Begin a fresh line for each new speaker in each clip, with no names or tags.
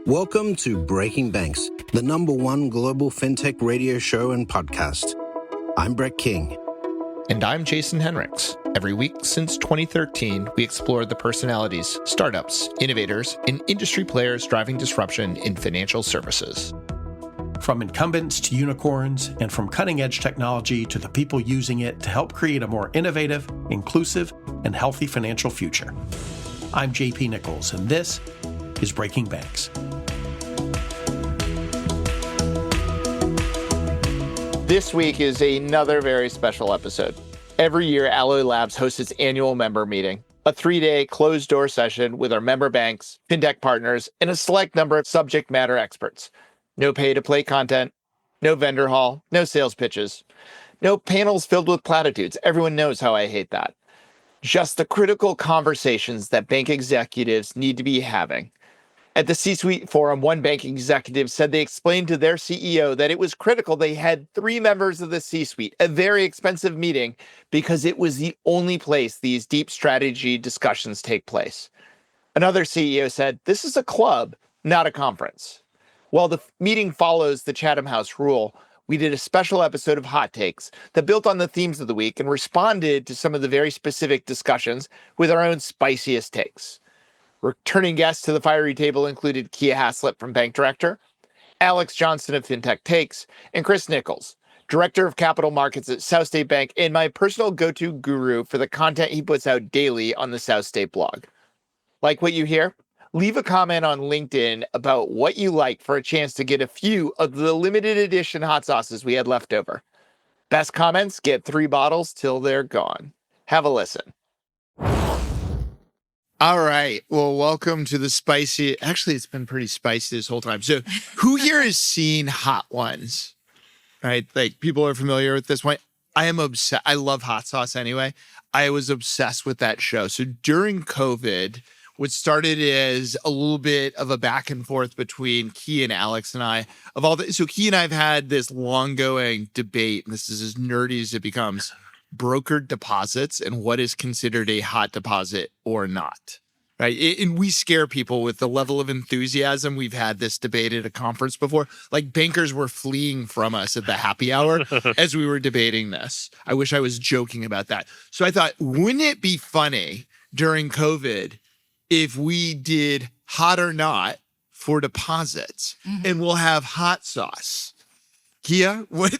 Welcome to Breaking Banks, the #1 global fintech radio show and podcast. I'm Brett King.
And I'm Jason Henrichs. Every week since 2013, we explore the personalities, startups, innovators, and industry players driving disruption in financial services.
From incumbents to unicorns, and from cutting-edge technology to the people using it to help create a more innovative, inclusive, and healthy financial future. I'm JP Nichols, and this is Breaking Banks.
This week is another very special episode. Every year, Alloy Labs hosts its annual member meeting, a 3-day closed-door session with our member banks, fintech partners, and a select number of subject matter experts. No pay-to-play content, no vendor hall, no sales pitches, no panels filled with platitudes. Everyone knows how I hate that. Just the critical conversations that bank executives need to be having. At the C-Suite Forum, one bank executive said they explained to their CEO that it was critical they had 3 members of the C-Suite, a very expensive meeting, because it was the only place these deep strategy discussions take place. Another CEO said, "This is a club, not a conference." While the meeting follows the Chatham House rule, we did a special episode of Hot Takes that built on the themes of the week and responded to some of the very specific discussions with our own spiciest takes. Returning guests to the fiery table included Kia Haslett from Bank Director, Johnson of Fintech Takes, and Chris Nichols, Director of Capital Markets at South State Bank and my personal go-to guru for the content he puts out daily on the South State blog. Like what you hear? Leave a comment on LinkedIn about what you like for a chance to get a few of the limited edition hot sauces we had left over. Best comments get 3 bottles till they're gone. Have a listen. All right. Well, welcome to the spicy. Actually, it's been pretty spicy this whole time. So who here has seen Hot Ones? Right? Like, people are familiar with this one. I am obsessed. I love hot sauce anyway. I was obsessed with that show. So during COVID, what started as a little bit of a back and forth between Key and Alex and I of all the, so Key and I have had this long going debate, and this is as nerdy as it becomes, brokered deposits and what is considered a hot deposit or not, right? And we scare people with the level of enthusiasm. We've had this debate at a conference before. Like, bankers were fleeing from us at the happy hour as we were debating this. I wish I was joking about that. So I thought, wouldn't it be funny during COVID if we did hot or not for deposits, and we'll have hot sauce? Kia, what?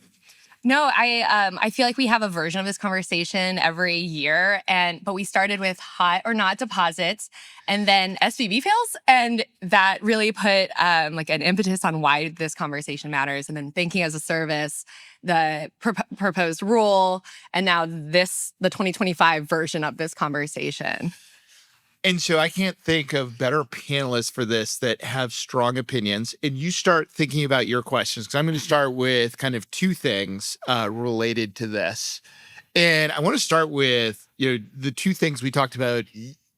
No, I feel like we have a version of this conversation every year, but we started with hot or not deposits, and then SVB fails, and that really put like an impetus on why this conversation matters. And then banking as a service, the proposed rule, and now the 2025 version of this conversation.
And so I can't think of better panelists for this that have strong opinions. And you start thinking about your questions, because I'm going to start with kind of 2 things related to this. And I want to start with, the 2 things we talked about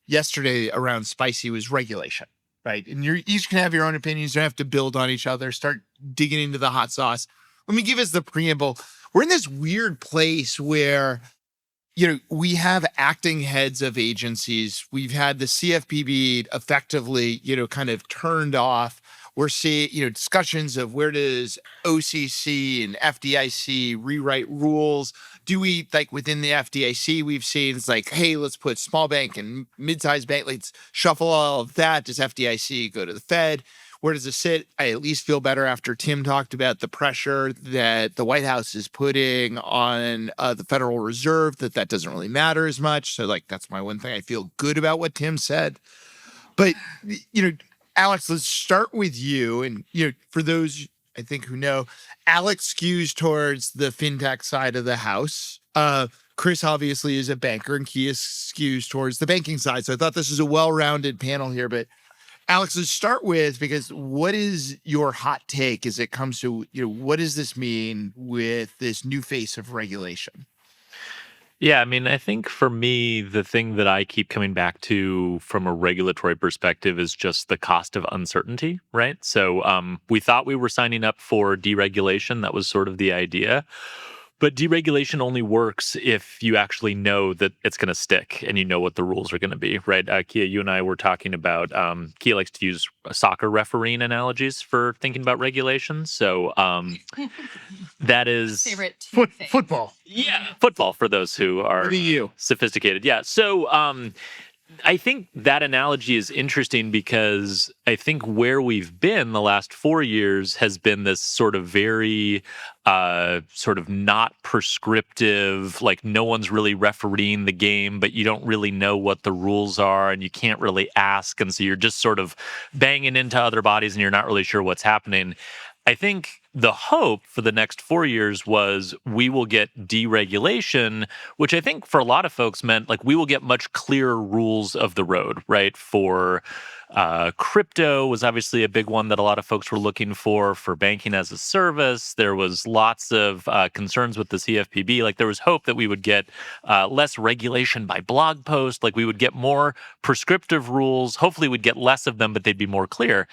yesterday around spicy was regulation, right? And you each can have your own opinions. You don't have to build on each other. Start digging into the hot sauce. Let me give us the preamble. We're in this weird place where we have acting heads of agencies. We've had the CFPB effectively, kind of turned off. We're seeing, discussions of where does OCC and FDIC rewrite rules? Do we, like, within the FDIC, we've seen it's like, hey, let's put small bank and mid-sized bank, let's shuffle all of that. Does FDIC go to the Fed? Where does it sit? I at least feel better after Tim talked about the pressure that the White House is putting on the Federal Reserve, that doesn't really matter as much. So, that's my one thing. I feel good about what Tim said. But, Alex, let's start with you. And, for those, I think, who know, Alex skews towards the fintech side of the house. Chris obviously is a banker, and Kia skews towards the banking side. So I thought this was a well-rounded panel here. But Alex, let's start with, because what is your hot take as it comes to, what does this mean with this new face of regulation?
Yeah, I mean, I think for me, the thing that I keep coming back to from a regulatory perspective is just the cost of uncertainty, right? So we thought we were signing up for deregulation. That was sort of the idea. But deregulation only works if you actually know that it's going to stick and you know what the rules are going to be, right? Kia, you and I were talking about, Kia likes to use soccer refereeing analogies for thinking about regulations. So that is...
Favorite
football.
Yeah, football for those who are sophisticated. Yeah, so... I think that analogy is interesting because I think where we've been the last 4 years has been this sort of very sort of not prescriptive, like no one's really refereeing the game, but you don't really know what the rules are and you can't really ask. And so you're just sort of banging into other bodies and you're not really sure what's happening. I think the hope for the next 4 years was we will get deregulation, which I think for a lot of folks meant like we will get much clearer rules of the road, right? For crypto was obviously a big one that a lot of folks were looking for banking as a service. There was lots of concerns with the CFPB. Like there was hope that we would get less regulation by blog post, like we would get more prescriptive rules. Hopefully we'd get less of them, but they'd be more clear.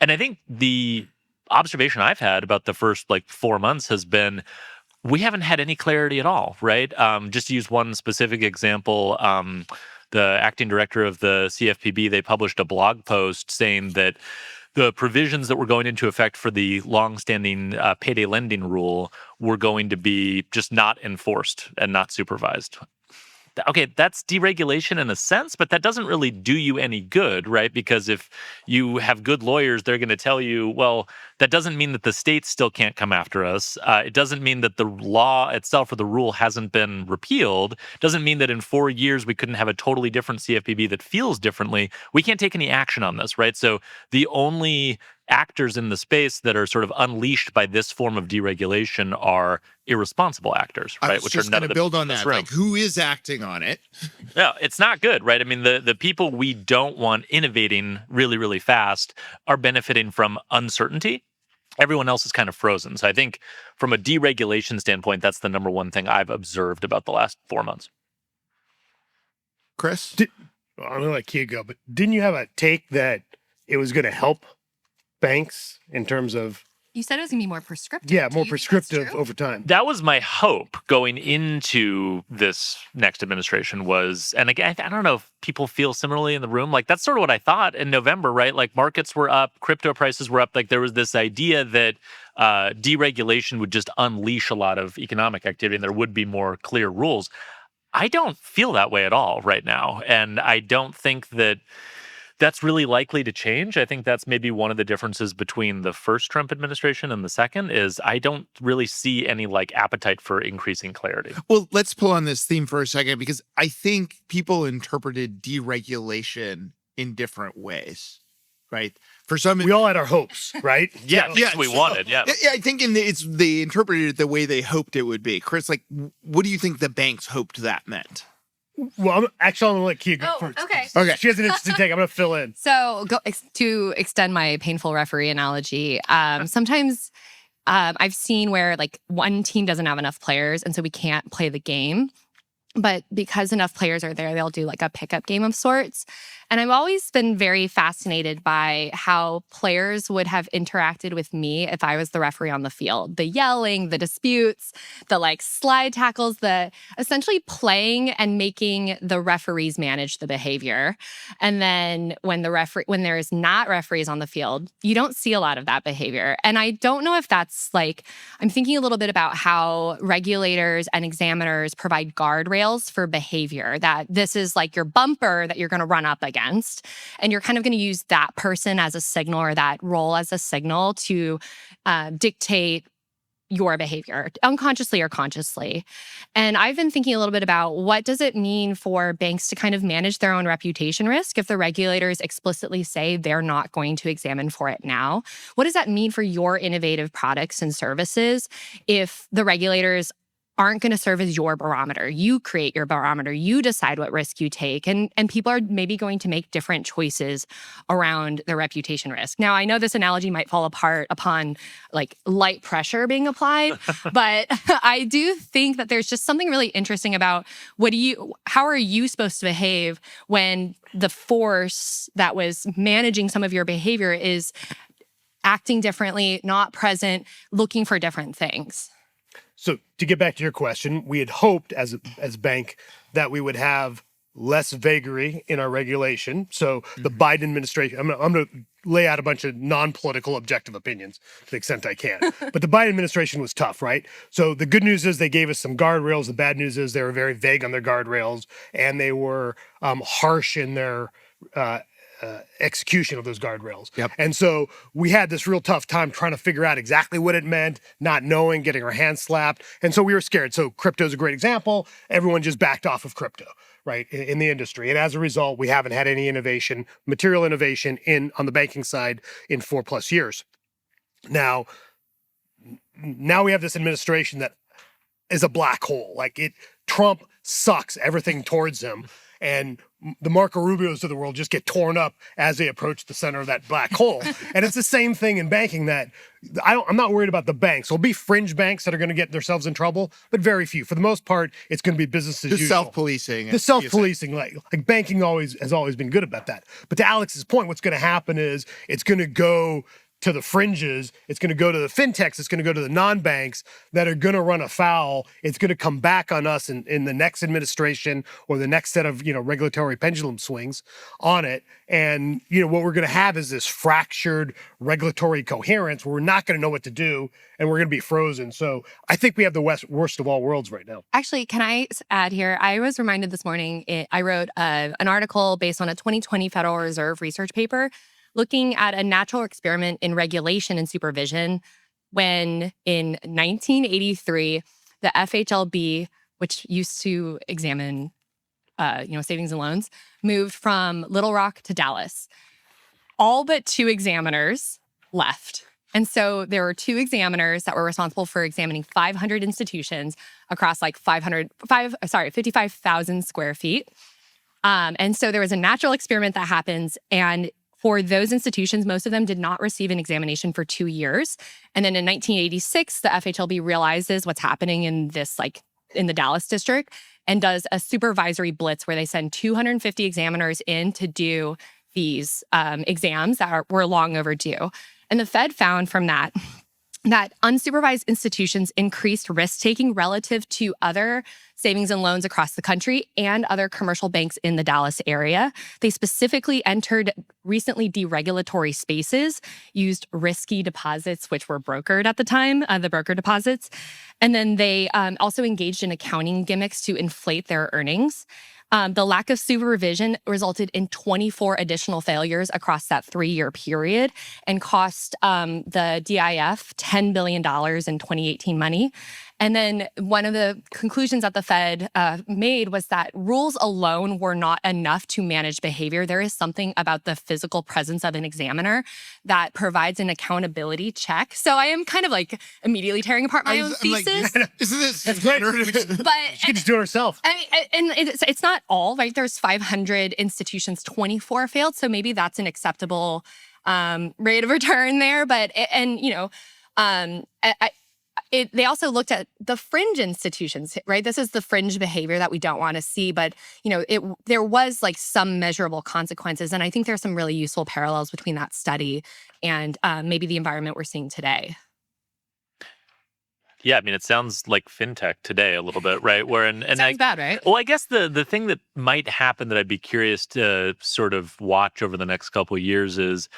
And I think the observation I've had about the first 4 months has been we haven't had any clarity at all, right? Just to use one specific example, the acting director of the CFPB, they published a blog post saying that the provisions that were going into effect for the longstanding payday lending rule were going to be just not enforced and not supervised. Okay, that's deregulation in a sense, but that doesn't really do you any good, right? Because if you have good lawyers, they're going to tell you, well, that doesn't mean that the states still can't come after us. It doesn't mean that the law itself or the rule hasn't been repealed. It doesn't mean that in 4 years we couldn't have a totally different CFPB that feels differently. We can't take any action on this, right? So the only actors in the space that are sort of unleashed by this form of deregulation are irresponsible actors, right?
I was just going to build on that. Like, who is acting on it?
Yeah, it's not good, right? I mean, the people we don't want innovating really, really fast are benefiting from uncertainty. Everyone else is kind of frozen. So I think from a deregulation standpoint, that's the number one thing I've observed about the last 4 months.
Chris?
I'm going to let Kia go, but didn't you have a take that it was going to help banks in terms of...
You said it was going to be more prescriptive.
Yeah, more prescriptive over time.
That was my hope going into this next administration was, and again, I don't know if people feel similarly in the room. Like, that's sort of what I thought in November, right? Like, markets were up, crypto prices were up. Like, there was this idea that deregulation would just unleash a lot of economic activity and there would be more clear rules. I don't feel that way at all right now. And I don't think that that's really likely to change. I think that's maybe one of the differences between the first Trump administration and the second is I don't really see any appetite for increasing clarity.
Well, let's pull on this theme for a second because I think people interpreted deregulation in different ways, right? For some,
we all had our hopes, right?
Yes, we wanted. Yeah,
I think they interpreted it the way they hoped it would be. Chris, what do you think the banks hoped that meant?
Well, I'm going to let Kia go first.
Okay.
She has an interesting take. I'm going to fill in.
So to extend my painful referee analogy, sometimes I've seen where one team doesn't have enough players and so we can't play the game. But because enough players are there, they'll do a pickup game of sorts. And I've always been very fascinated by how players would have interacted with me if I was the referee on the field. The yelling, the disputes, the slide tackles, the essentially playing and making the referees manage the behavior. And then when there's not referees on the field, you don't see a lot of that behavior. And I don't know if that's I'm thinking a little bit about how regulators and examiners provide guardrails for behavior, that this is your bumper that you're going to run up against. And you're kind of going to use that person as a signal or that role as a signal to dictate your behavior, unconsciously or consciously. And I've been thinking a little bit about what does it mean for banks to kind of manage their own reputation risk if the regulators explicitly say they're not going to examine for it now? What does that mean for your innovative products and services if the regulators aren't going to serve as your barometer? You create your barometer. You decide what risk you take. And people are maybe going to make different choices around their reputation risk. Now, I know this analogy might fall apart upon light pressure being applied, but I do think that there's just something really interesting about how are you supposed to behave when the force that was managing some of your behavior is acting differently, not present, looking for different things?
So to get back to your question, we had hoped as a bank that we would have less vagary in our regulation. So the Biden administration, I'm going to lay out a bunch of non-political objective opinions to the extent I can. But the Biden administration was tough, right? So the good news is they gave us some guardrails. The bad news is they were very vague on their guardrails, and they were harsh in their execution of those guardrails.
Yep.
And so we had this real tough time trying to figure out exactly what it meant, not knowing, getting our hands slapped. And so we were scared. So crypto is a great example. Everyone just backed off of crypto, right, in the industry. And as a result, we haven't had any innovation, material innovation on the banking side in 4+ years. Now we have this administration that is a black hole. Trump sucks everything towards him. And the Marco Rubios of the world just get torn up as they approach the center of that black hole. And it's the same thing in banking that I'm not worried about the banks. There'll be fringe banks that are going to get themselves in trouble, but very few. For the most part, it's going to be business as usual.
Self-policing.
The self-policing, like banking has always been good about that. But to Alex's point, what's going to happen is it's going to go to the fringes, it's going to go to the fintechs, it's going to go to the non-banks that are going to run afoul. It's going to come back on us in the next administration or the next set of regulatory pendulum swings on it. And what we're going to have is this fractured regulatory coherence where we're not going to know what to do and we're going to be frozen. So I think we have the worst of all worlds right now.
Actually, can I add here? I was reminded this morning, I wrote an article based on a 2020 Federal Reserve research paper looking at a natural experiment in regulation and supervision when in 1983, the FHLB, which used to examine savings and loans, moved from Little Rock to Dallas. All but 2 examiners left. And so there were 2 examiners that were responsible for examining 500 institutions across 55,000 square feet. And so there was a natural experiment that happens, and for those institutions, most of them did not receive an examination for 2 years. And then in 1986, the FHLB realizes what's happening in this, in the Dallas district, and does a supervisory blitz where they send 250 examiners in to do these exams that were long overdue. And the Fed found from that unsupervised institutions increased risk-taking relative to other savings and loans across the country and other commercial banks in the Dallas area. They specifically entered recently deregulatory spaces, used risky deposits, which were brokered at the time, the broker deposits. And then they also engaged in accounting gimmicks to inflate their earnings. The lack of supervision resulted in 24 additional failures across that 3-year period and cost the DIF $10 billion in 2018 money. And then one of the conclusions that the Fed made was that rules alone were not enough to manage behavior. There is something about the physical presence of an examiner that provides an accountability check. So I am kind of immediately tearing apart my own thesis.
Isn't this?
That's great.
But
she can just do it herself.
And it's not all, right? There's 500 institutions, 24 failed. So maybe that's an acceptable rate of return there. But, they also looked at the fringe institutions, right? This is the fringe behavior that we don't want to see, but there was some measurable consequences, and I think there's some really useful parallels between that study and maybe the environment we're seeing today.
Yeah, I mean, it sounds like fintech today a little bit, right?
Sounds bad, right?
Well, I guess the thing that might happen that I'd be curious to sort of watch over the next couple of years is,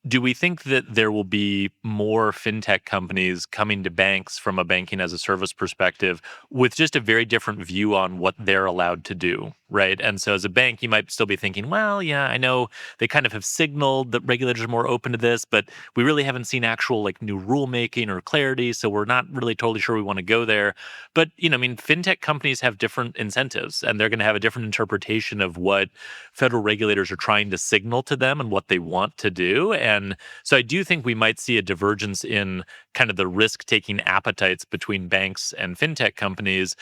do we think that there will be more fintech companies coming to banks from a banking as a service perspective with just a very different view on what they're allowed to do, right? And so as a bank, you might still be thinking, well, yeah, I know they kind of have signaled that regulators are more open to this, but we really haven't seen actual new rulemaking or clarity, so we're not really totally sure we want to go there. But, fintech companies have different incentives, and they're going to have a different interpretation of what federal regulators are trying to signal to them and what they want to do. And so I do think we might see a divergence in kind of the risk-taking appetites between banks and fintech companies.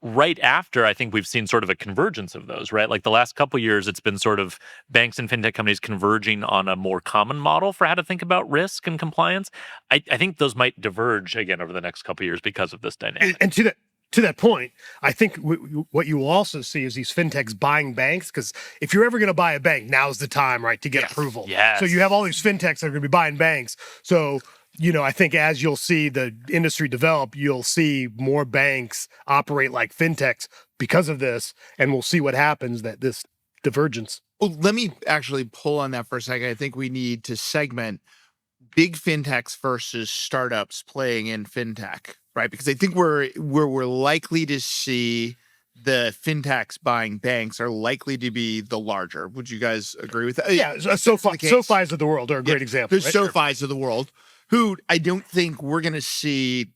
Right after, I think we've seen sort of a convergence of those, right? The last couple of years, it's been sort of banks and fintech companies converging on a more common model for how to think about risk and compliance. I think those might diverge again over the next couple of years because of this dynamic.
And to that point, I think what you will also see is these fintechs buying banks, because if you're ever going to buy a bank, now's the time, right, to get approval.
Yes.
So you have all these fintechs that are going to be buying banks. So I think as you'll see the industry develop, you'll see more banks operate like fintechs because of this, and we'll see what happens, that this divergence.
Well, let me actually pull on that for a second. I think we need to segment big fintechs versus startups playing in fintech, right? Because I think we're likely to see the fintechs buying banks are likely to be the larger. Would you guys agree with that?
Yeah, SoFis of the world are a great example.
There's SoFis of the world who I don't think we're going to see,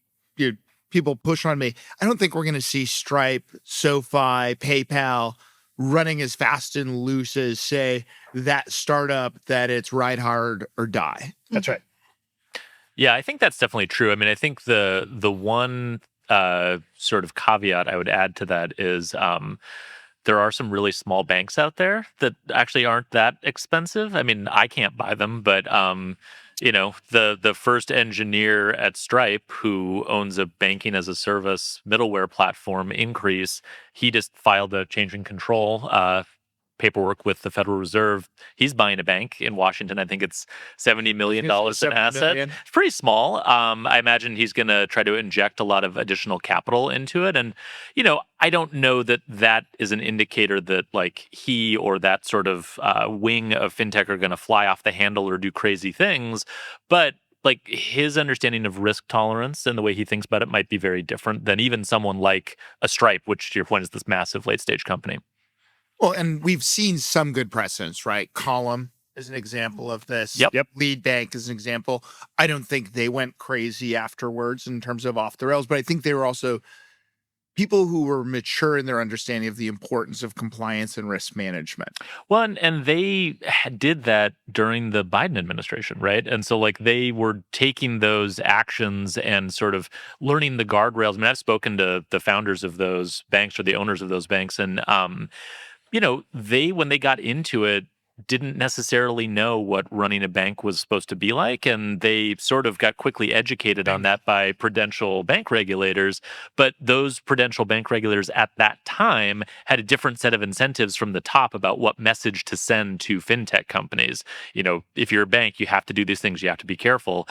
people push on me. I don't think we're going to see Stripe, SoFi, PayPal running as fast and loose as, say, that startup that it's ride hard or die.
That's right.
Yeah, I think that's definitely true. I mean, I think the one sort of caveat I would add to that is there are some really small banks out there that actually aren't that expensive. I mean, I can't buy them, but the first engineer at Stripe who owns a banking as a service middleware platform, Increase, he just filed a change in control paperwork with the Federal Reserve. He's buying a bank in Washington. I think it's $70 million in asset. It's pretty small. I imagine he's going to try to inject a lot of additional capital into it. And, I don't know that that is an indicator that like he or that sort of wing of fintech are going to fly off the handle or do crazy things. But like his understanding of risk tolerance and the way he thinks about it might be very different than even someone like a Stripe, which to your point is this massive late stage company.
Well, and we've seen some good precedents, right? Column is an example of this.
Yep.
Lead Bank is an example. I don't think they went crazy afterwards in terms of off the rails, but I think they were also people who were mature in their understanding of the importance of compliance and risk management.
Well, and they did that during the Biden administration, right? And so like they were taking those actions and sort of learning the guardrails. I mean, I've spoken to the founders of those banks or the owners of those banks, and they, when they got into it, didn't necessarily know what running a bank was supposed to be like. And they sort of got quickly educated on that by prudential bank regulators. But those prudential bank regulators at that time had a different set of incentives from the top about what message to send to fintech companies. If you're a bank, you have to do these things. You have to be careful.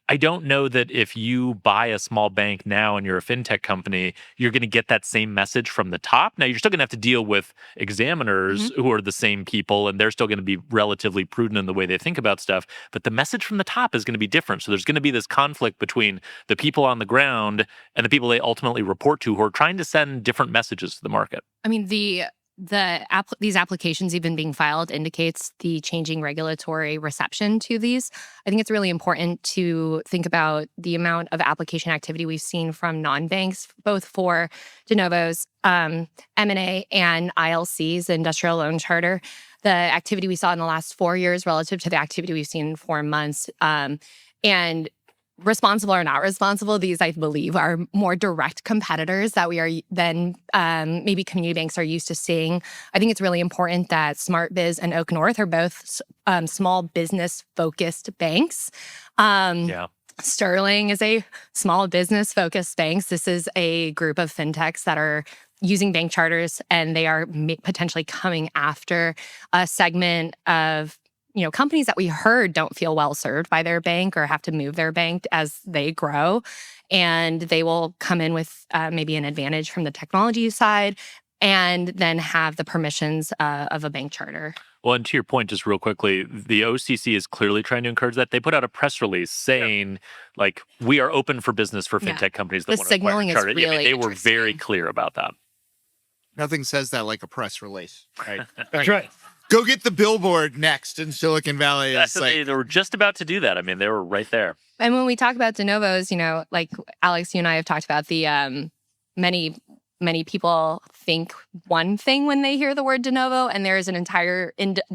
I don't know that if you buy a small bank now and you're a fintech company, you're going to get that same message from the top. Now, you're still going to have to deal with examiners who are the same people, and they're still going to be relatively prudent in the way they think about stuff. But the message from the top is going to be different. So there's going to be this conflict between the people on the ground and the people they ultimately report to who are trying to send different messages to the market.
I mean, these applications even being filed indicates the changing regulatory reception to these. I think it's really important to think about the amount of application activity we've seen from non-banks, both for de novos, M&A, and ILCs, the industrial loan charter. The activity we saw in the last 4 years relative to the activity we've seen in 4 months. And responsible or not responsible, these, I believe, are more direct competitors that we are then maybe community banks are used to seeing. I think it's really important that SmartBiz and Oak North are both small business-focused banks. Sterling is a small business-focused bank. This is a group of fintechs that are using bank charters, and they are potentially coming after a segment of companies that we heard don't feel well served by their bank or have to move their bank as they grow. And they will come in with maybe an advantage from the technology side and then have the permissions of a bank charter.
Well, and to your point, just real quickly, the OCC is clearly trying to encourage that. They put out a press release saying, we are open for business for fintech companies that want to acquire a charter.
Really
they were very clear about that.
Nothing says that like a press release, right?
That's right.
Go get the billboard next in Silicon Valley.
They were just about to do that. I mean, they were right there.
And when we talk about de novos, like Alex, you and I have talked about the many people think one thing when they hear the word de novo, and there is an entire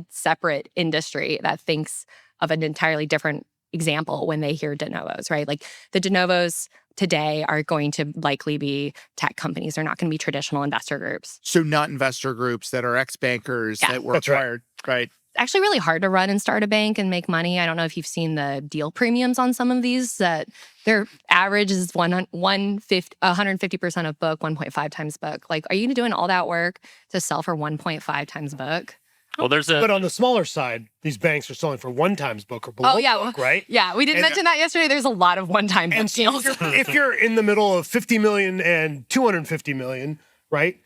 separate industry that thinks of an entirely different example when they hear de novos, right? Like the de novos today are going to likely be tech companies. They're not going to be traditional investor groups.
So not investor groups that are ex-bankers that were acquired, right?
It's actually really hard to run and start a bank and make money. I don't know if you've seen the deal premiums on some of these, that their average is 150% of book, 1.5 times book. Like, are you doing all that work to sell for 1.5 times book?
Well,
but on the smaller side, these banks are selling for one times book or below book, right?
Yeah, we didn't mention that yesterday. There's a lot of one-time book deals.
If you're in the middle of 50 million and 250 million, right?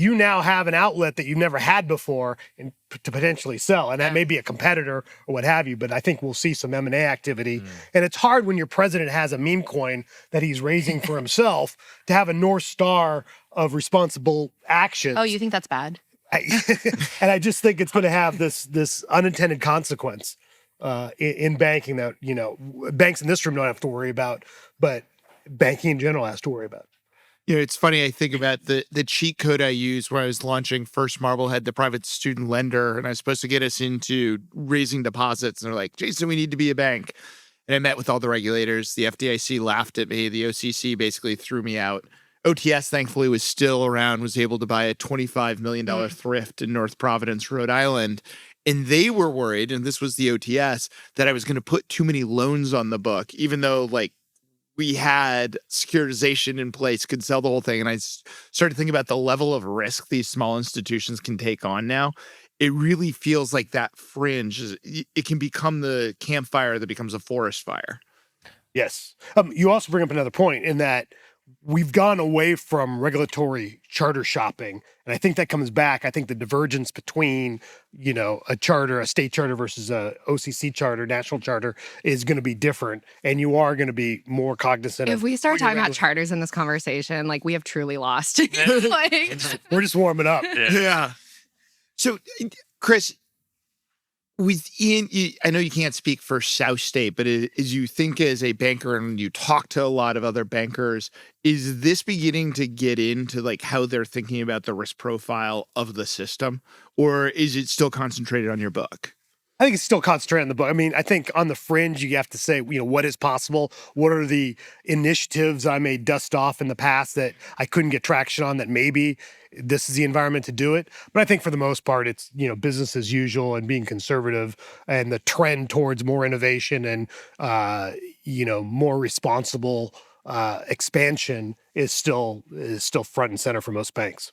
You now have an outlet that you've never had before and to potentially sell. And that may be a competitor or what have you, but I think we'll see some M&A activity. And it's hard when your president has a meme coin that he's raising for himself to have a North Star of responsible actions.
Oh, you think that's bad?
And I just think it's going to have this unintended consequence in banking that, banks in this room don't have to worry about, but banking in general has to worry about.
It's funny. I think about the cheat code I used when I was launching First Marblehead, the private student lender, and I was supposed to get us into raising deposits. And they're like, Jason, we need to be a bank. And I met with all the regulators. The FDIC laughed at me. The OCC basically threw me out. OTS, thankfully, was still around, was able to buy a $25 million thrift in North Providence, Rhode Island. And they were worried, and this was the OTS, that I was going to put too many loans on the book, even though, we had securitization in place, could sell the whole thing. And I started thinking about the level of risk these small institutions can take on now. It really feels like that fringe, it can become the campfire that becomes a forest fire.
Yes. You also bring up another point in that we've gone away from regulatory charter shopping. And I think that comes back. I think the divergence between, a charter, a state charter versus a OCC charter, national charter, is going to be different. And you are going to be more cognizant.
If we start talking about charters in this conversation, we have truly lost.
We're just warming up.
Yeah. So, Chris, I know you can't speak for South State, but as you think as a banker and you talk to a lot of other bankers, is this beginning to get into how they're thinking about the risk profile of the system, or is it still concentrated on your book?
I think it's still concentrated on the book. I mean, I think on the fringe, you have to say, what is possible? What are the initiatives I may dust off in the past that I couldn't get traction on, that maybe this is the environment to do it? But I think for the most part, it's, business as usual and being conservative, and the trend towards more innovation and, more responsible expansion is still front and center for most banks.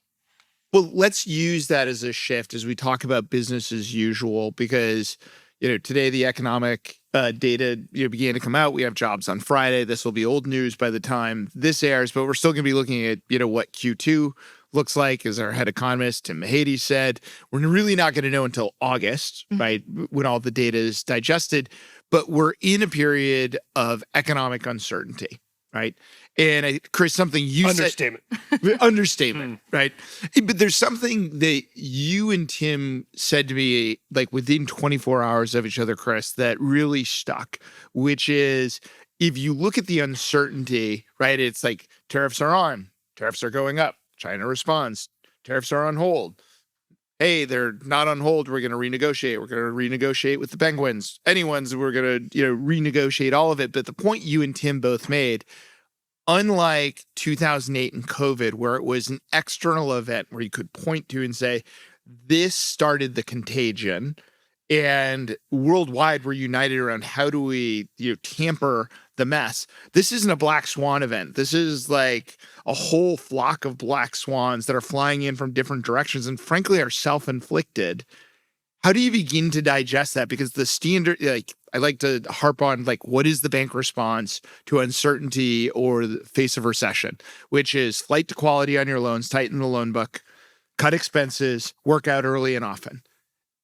Well, let's use that as a shift as we talk about business as usual, because, today the economic data began to come out. We have jobs on Friday. This will be old news by the time this airs, but we're still going to be looking at, what Q2 looks like. As our head economist, Tim Mahady, said, we're really not going to know until August, right, when all the data is digested. But we're in a period of economic uncertainty, right? And Chris, something you
said—
Understatement, right? But there's something that you and Tim said to me, within 24 hours of each other, Chris, that really stuck, which is, if you look at the uncertainty, right, it's tariffs are on, tariffs are going up, China responds, tariffs are on hold. Hey, they're not on hold. We're going to renegotiate. We're going to renegotiate with the Penguins. Anyone's, we're going to, renegotiate all of it. But the point you and Tim both made, unlike 2008 and COVID, where it was an external event where you could point to and say, this started the contagion, and worldwide we're united around how do we tamper the mess. This isn't a black swan event. This is a whole flock of black swans that are flying in from different directions and frankly are self-inflicted. How do you begin to digest that? Because the standard, I like to harp on, what is the bank response to uncertainty or the face of recession, which is flight to quality on your loans, tighten the loan book, cut expenses, work out early and often.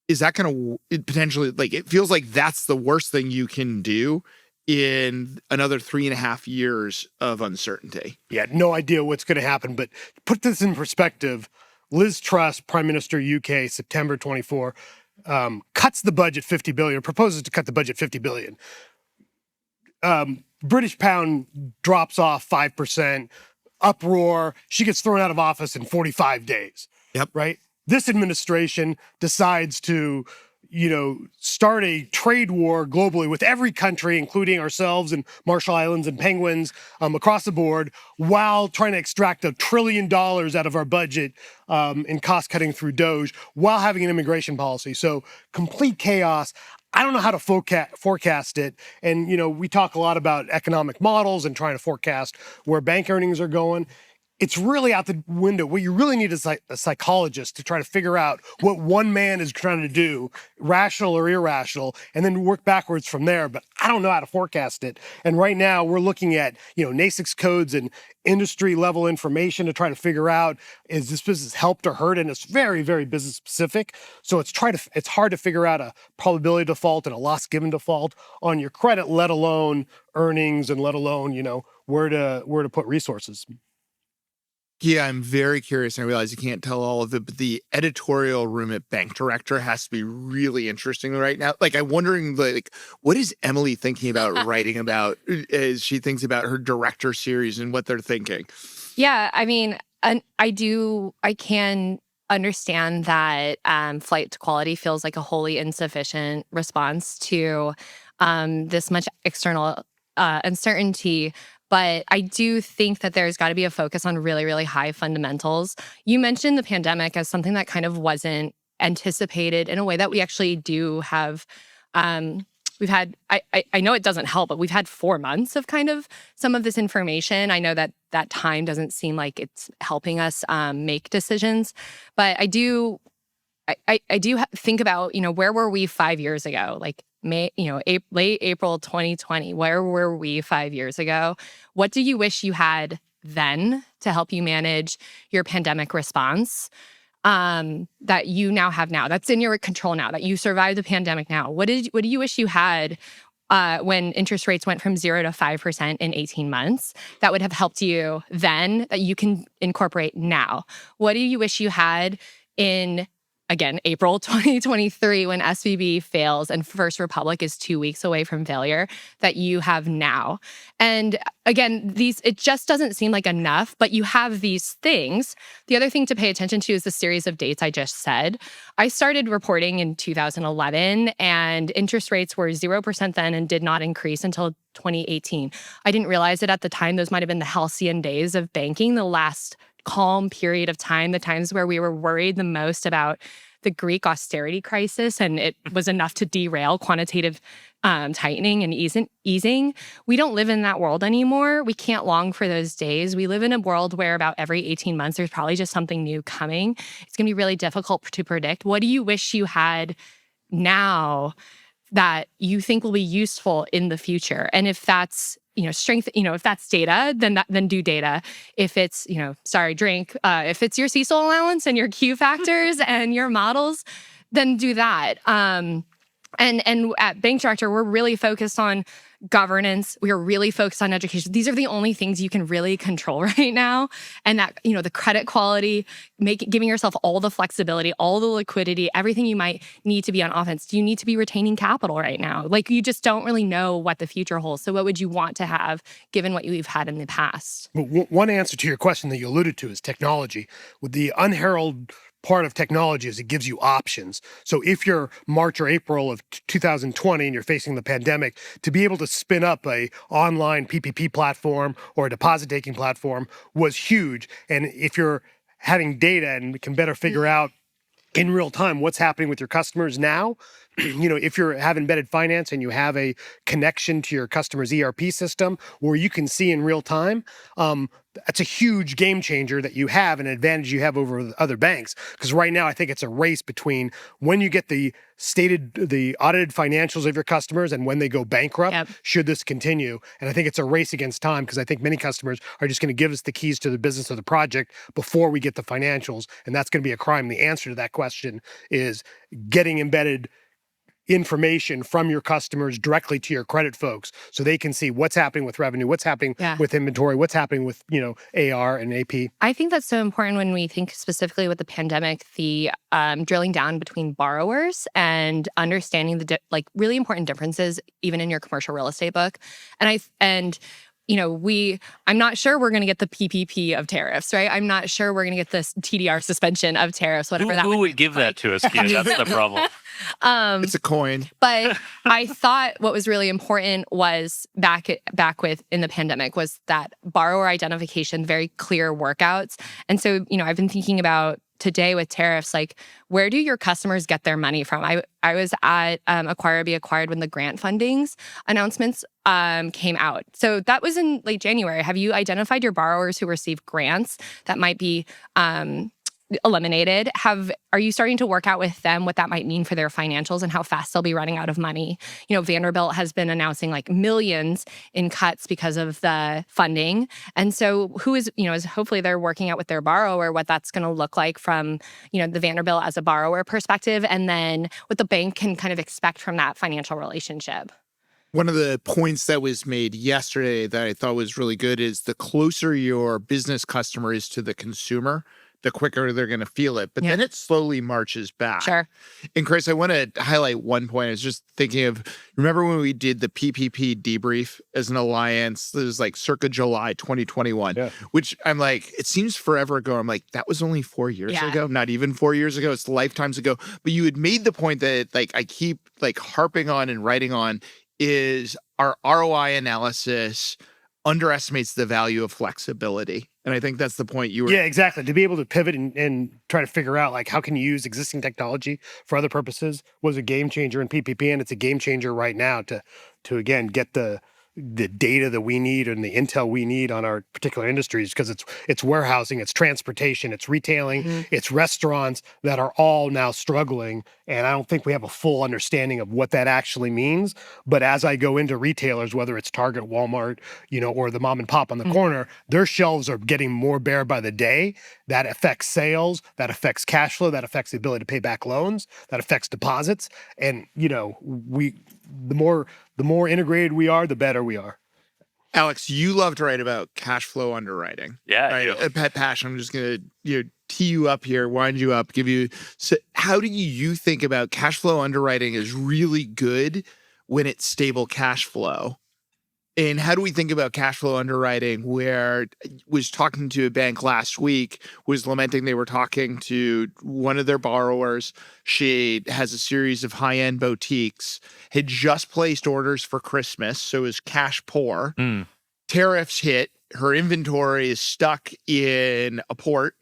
Is that going to potentially, it feels like that's the worst thing you can do in another 3.5 years of uncertainty?
Yeah, no idea what's going to happen, but put this in perspective. Liz Truss, Prime Minister UK, September 24, cuts the budget $50 billion, proposes to cut the budget $50 billion. British pound drops off 5%, uproar. She gets thrown out of office in 45 days.
Yep.
Right? This administration decides to, start a trade war globally with every country, including ourselves and Marshall Islands and Penguins, across the board, while trying to extract $1 trillion out of our budget in cost cutting through DOGE, while having an immigration policy. So complete chaos. I don't know how to forecast it. And, we talk a lot about economic models and trying to forecast where bank earnings are going. it's really out the window. What you really need is like a psychologist to try to figure out what one man is trying to do, rational or irrational, and then work backwards from there. But I don't know how to forecast it. And right now we're looking at, NAICS codes and industry level information to try to figure out, is this business helped or hurt? And it's very, very business specific. So it's hard to figure out a probability default and a loss given default on your credit, let alone earnings and let alone, where to put resources.
Yeah, I'm very curious, and I realize you can't tell all of it, but the editorial room at Bank Director has to be really interesting right now. Like, I'm wondering, what is Emily thinking about writing about as she thinks about her director series and what they're thinking?
Yeah, I mean, I can understand that flight to quality feels like a wholly insufficient response to this much external uncertainty. But I do think that there's got to be a focus on really, really high fundamentals. You mentioned the pandemic as something that kind of wasn't anticipated in a way that we actually do have. We've had, I know it doesn't help, but we've had 4 months of kind of some of this information. I know that time doesn't seem like it's helping us make decisions, but I do think about, where were we 5 years ago? Like late April 2020, where were we 5 years ago? What do you wish you had then to help you manage your pandemic response that you now have now? That's in your control now, that you survived the pandemic now. What do you wish you had when interest rates went from 0 to 5% in 18 months that would have helped you then that you can incorporate now? What do you wish you had in, again, April 2023, when SVB fails and First Republic is 2 weeks away from failure, that you have now? And again, it just doesn't seem like enough, but you have these things. The other thing to pay attention to is the series of dates I just said. I started reporting in 2011, and interest rates were 0% then and did not increase until 2018. I didn't realize it at the time. Those might have been the halcyon days of banking, the last calm period of time, the times where we were worried the most about the Greek austerity crisis, and it was enough to derail quantitative tightening and easing. We don't live in that world anymore. We can't long for those days. We live in a world where about every 18 months, there's probably just something new coming. It's going to be really difficult to predict. What do you wish you had now that you think will be useful in the future? And if that's strength, if that's data, then do data. If it's, if it's your CECL allowance and your Q factors and your models, then do that. And at Bank Director, we're really focused on governance. We are really focused on education. These are the only things you can really control right now. And that, the credit quality, giving yourself all the flexibility, all the liquidity, everything you might need to be on offense. Do you need to be retaining capital right now? Like, you just don't really know what the future holds. So what would you want to have given what you've had in the past?
Well, one answer to your question that you alluded to is technology. With the unheralded part of technology is it gives you options. So if you're March or April of 2020 and you're facing the pandemic, to be able to spin up a online PPP platform or a deposit taking platform was huge. And if you're having data and can better figure out in real time what's happening with your customers now, if you have embedded finance and you have a connection to your customer's ERP system where you can see in real time, that's a huge game changer that you have, an advantage you have over other banks. Because right now, I think it's a race between when you get the audited financials of your customers and when they go bankrupt, should this continue? And I think it's a race against time, because I think many customers are just going to give us the keys to the business or the project before we get the financials. And that's going to be a crime. The answer to that question is getting embedded information from your customers directly to your credit folks so they can see what's happening with revenue, what's happening with inventory, what's happening with, AR and AP.
I think that's so important when we think specifically with the pandemic, the drilling down between borrowers and understanding the really important differences even in your commercial real estate book. I'm not sure we're going to get the PPP of tariffs, right? I'm not sure we're going to get this TDR suspension of tariffs, whatever that.
Who would give that to us, Kia? That's the problem.
It's a coin.
But I thought what was really important was back in the pandemic was that borrower identification, very clear workouts. And so, I've been thinking about today with tariffs, like, where do your customers get their money from? I was at Acquire Be Acquired when the grant fundings announcements came out. So that was in late January. Have you identified your borrowers who receive grants that might be eliminated? Are you starting to work out with them what that might mean for their financials and how fast they'll be running out of money? Vanderbilt has been announcing like millions in cuts because of the funding. And so who is hopefully they're working out with their borrower what that's going to look like from, the Vanderbilt as a borrower perspective, and then what the bank can kind of expect from that financial relationship.
One of the points that was made yesterday that I thought was really good is the closer your business customer is to the consumer, the quicker they're going to feel it. But then it slowly marches back.
Sure.
And Chris, I want to highlight one point. I was just thinking of, remember when we did the PPP debrief as an alliance? It was like circa July 2021, which I'm like, it seems forever ago. I'm like, that was only 4 years ago, not even 4 years ago. It's lifetimes ago. But you had made the point that like I keep like harping on and writing on is our ROI analysis underestimates the value of flexibility. And I think that's the point you were...
Yeah, exactly. To be able to pivot and try to figure out, like, how can you use existing technology for other purposes was a game changer in PPP, and it's a game changer right now to again, get the data that we need and the intel we need on our particular industries, because it's warehousing, it's transportation, it's retailing, it's restaurants that are all now struggling. And I don't think we have a full understanding of what that actually means. But as I go into retailers, whether it's Target, Walmart, or the mom and pop on the corner, their shelves are getting more bare by the day. That affects sales, that affects cash flow, that affects the ability to pay back loans, that affects deposits. And, the more integrated we are, the better we are.
Alex, you love to write about cash flow underwriting.
Yeah.
Right? A pet passion. I'm just going to tee you up here, wind you up, give you... So how do you think about cash flow underwriting is really good when it's stable cash flow? And how do we think about cash flow underwriting where I was talking to a bank last week, was lamenting they were talking to one of their borrowers. She has a series of high-end boutiques, had just placed orders for Christmas, so is cash poor. Tariffs hit. Her inventory is stuck in a port.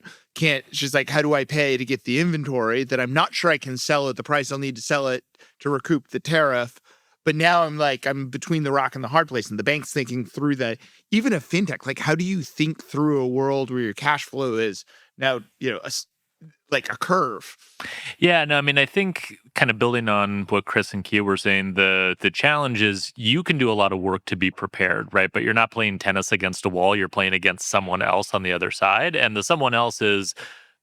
She's like, how do I pay to get the inventory that I'm not sure I can sell at the price I'll need to sell it to recoup the tariff? But now I'm between the rock and the hard place, and the bank's thinking through that. Even a fintech, like, how do you think through a world where your cash flow is now, like a curve?
Yeah, no, I mean, I think kind of building on what Chris and Kia were saying, the challenge is you can do a lot of work to be prepared, right? But you're not playing tennis against a wall. You're playing against someone else on the other side. And the someone else is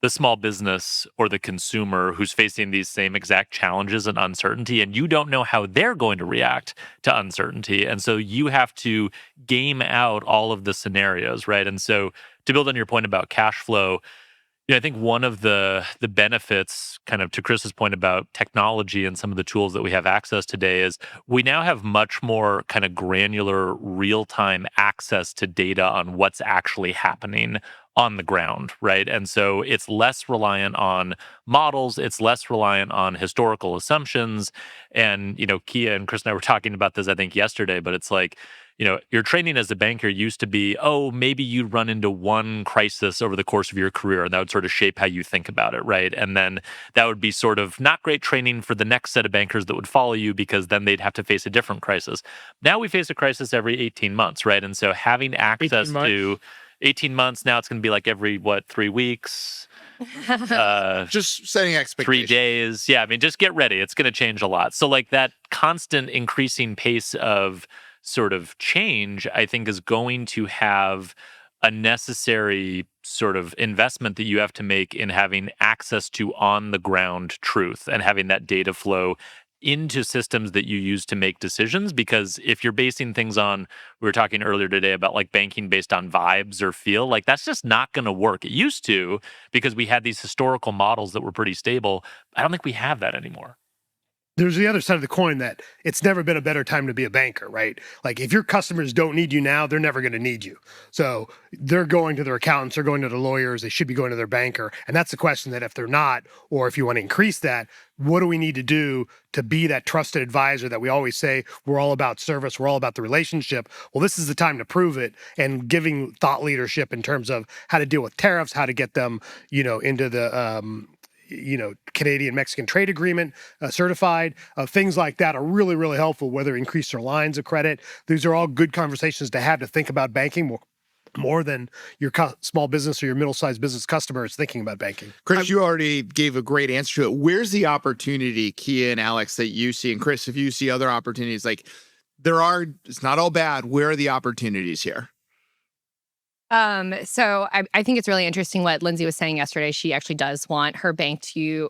the small business or the consumer who's facing these same exact challenges and uncertainty, and you don't know how they're going to react to uncertainty. And so you have to game out all of the scenarios, right? And so to build on your point about cash flow, I think one of the benefits, kind of to Chris's point about technology and some of the tools that we have access today, is we now have much more kind of granular, real-time access to data on what's actually happening on the ground, right? And so it's less reliant on models, it's less reliant on historical assumptions. And, Kia and Chris and I were talking about this, I think, yesterday, but it's like, your training as a banker used to be, maybe you'd run into one crisis over the course of your career, and that would sort of shape how you think about it, right? And then that would be sort of not great training for the next set of bankers that would follow you, because then they'd have to face a different crisis. Now we face a crisis every 18 months, right? And so having access to 18 months, now it's going to be like every, 3 weeks?
Just setting expectations.
3 days. Yeah, I mean, just get ready. It's going to change a lot. So like that constant increasing pace of sort of change, I think, is going to have a necessary sort of investment that you have to make in having access to on-the-ground truth and having that data flow into systems that you use to make decisions. Because if you're basing things on, we were talking earlier today about like banking based on vibes or feel, like that's just not going to work. It used to, because we had these historical models that were pretty stable. I don't think we have that anymore.
there's the other side of the coin that it's never been a better time to be a banker, right? Like if your customers don't need you now, they're never going to need you. So they're going to their accountants, they're going to their lawyers, they should be going to their banker. And that's the question, that if they're not, or if you want to increase that, what do we need to do to be that trusted advisor that we always say we're all about service, we're all about the relationship? Well, this is the time to prove it, and giving thought leadership in terms of how to deal with tariffs, how to get them, into the Canadian-Mexican trade agreement certified. Things like that are really, really helpful, whether increase their lines of credit. These are all good conversations to have, to think about banking more than your small business or your middle-sized business customer is thinking about banking.
Chris, you already gave a great answer to it. Where's the opportunity, Kia and Alex, that you see? And Chris, if you see other opportunities, like it's not all bad. Where are the opportunities here?
So I think it's really interesting what Lindsay was saying yesterday. She actually does want her bank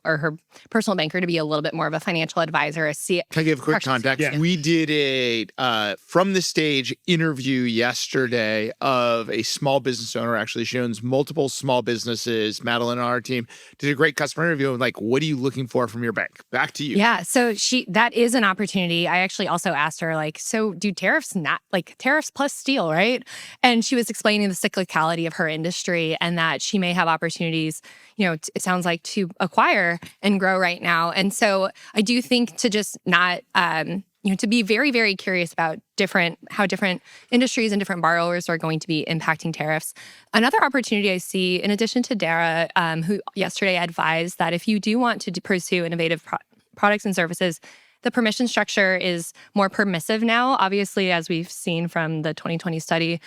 or her personal banker to be a little bit more of a financial advisor.
Can I give quick context?
Yeah.
We did a from the stage interview yesterday of a small business owner. Actually, she owns multiple small businesses. Madeline on our team did a great customer interview. Like, what are you looking for from your bank? Back to you.
Yeah. So that is an opportunity. I actually also asked her, like, so do tariffs tariffs plus steel, right? And she was explaining the cyclicality of her industry, and that she may have opportunities, it sounds like, to acquire and grow right now. And so I do think to just not, to be very, very curious about how different industries and different borrowers are going to be impacting tariffs. Another opportunity I see, in addition to Dara, who yesterday advised that if you do want to pursue innovative products and services, the permission structure is more permissive now. Obviously, as we've seen from the 2020 study,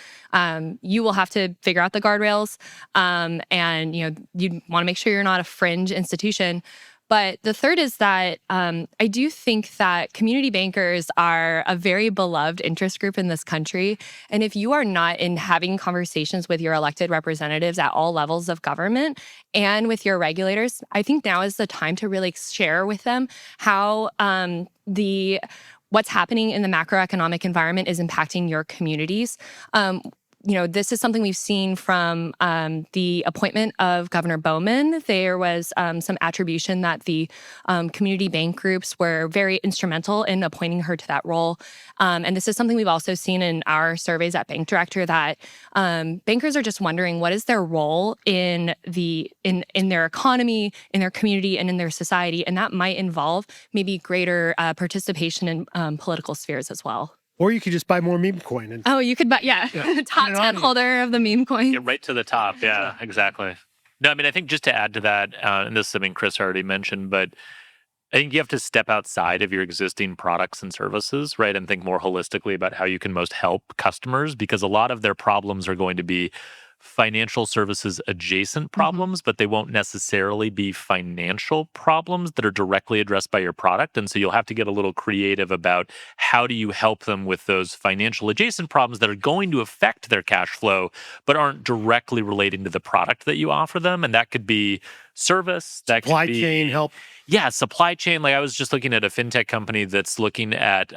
you will have to figure out the guardrails, and you want to make sure you're not a fringe institution. But the third is that I do think that community bankers are a very beloved interest group in this country. And if you are not in having conversations with your elected representatives at all levels of government and with your regulators, I think now is the time to really share with them how what's happening in the macroeconomic environment is impacting your communities. This is something we've seen from the appointment of Governor Bowman. There was some attribution that the community bank groups were very instrumental in appointing her to that role. And this is something we've also seen in our surveys at Bank Director, that bankers are just wondering what is their role in their economy, in their community, and in their society. And that might involve maybe greater participation in political spheres as well.
Or you could just buy more meme coin.
You could buy, top 10 holder of the meme coin.
Get right to the top. Yeah, exactly. No, I mean, I think just to add to that, and this is something Chris already mentioned, but I think you have to step outside of your existing products and services, right? And think more holistically about how you can most help customers, because a lot of their problems are going to be financial services adjacent problems, but they won't necessarily be financial problems that are directly addressed by your product. And so you'll have to get a little creative about how do you help them with those financial adjacent problems that are going to affect their cash flow, but aren't directly relating to the product that you offer them. And that could be service, that
supply
could be
chain help.
Yeah, supply chain. Like I was just looking at a fintech company that's looking at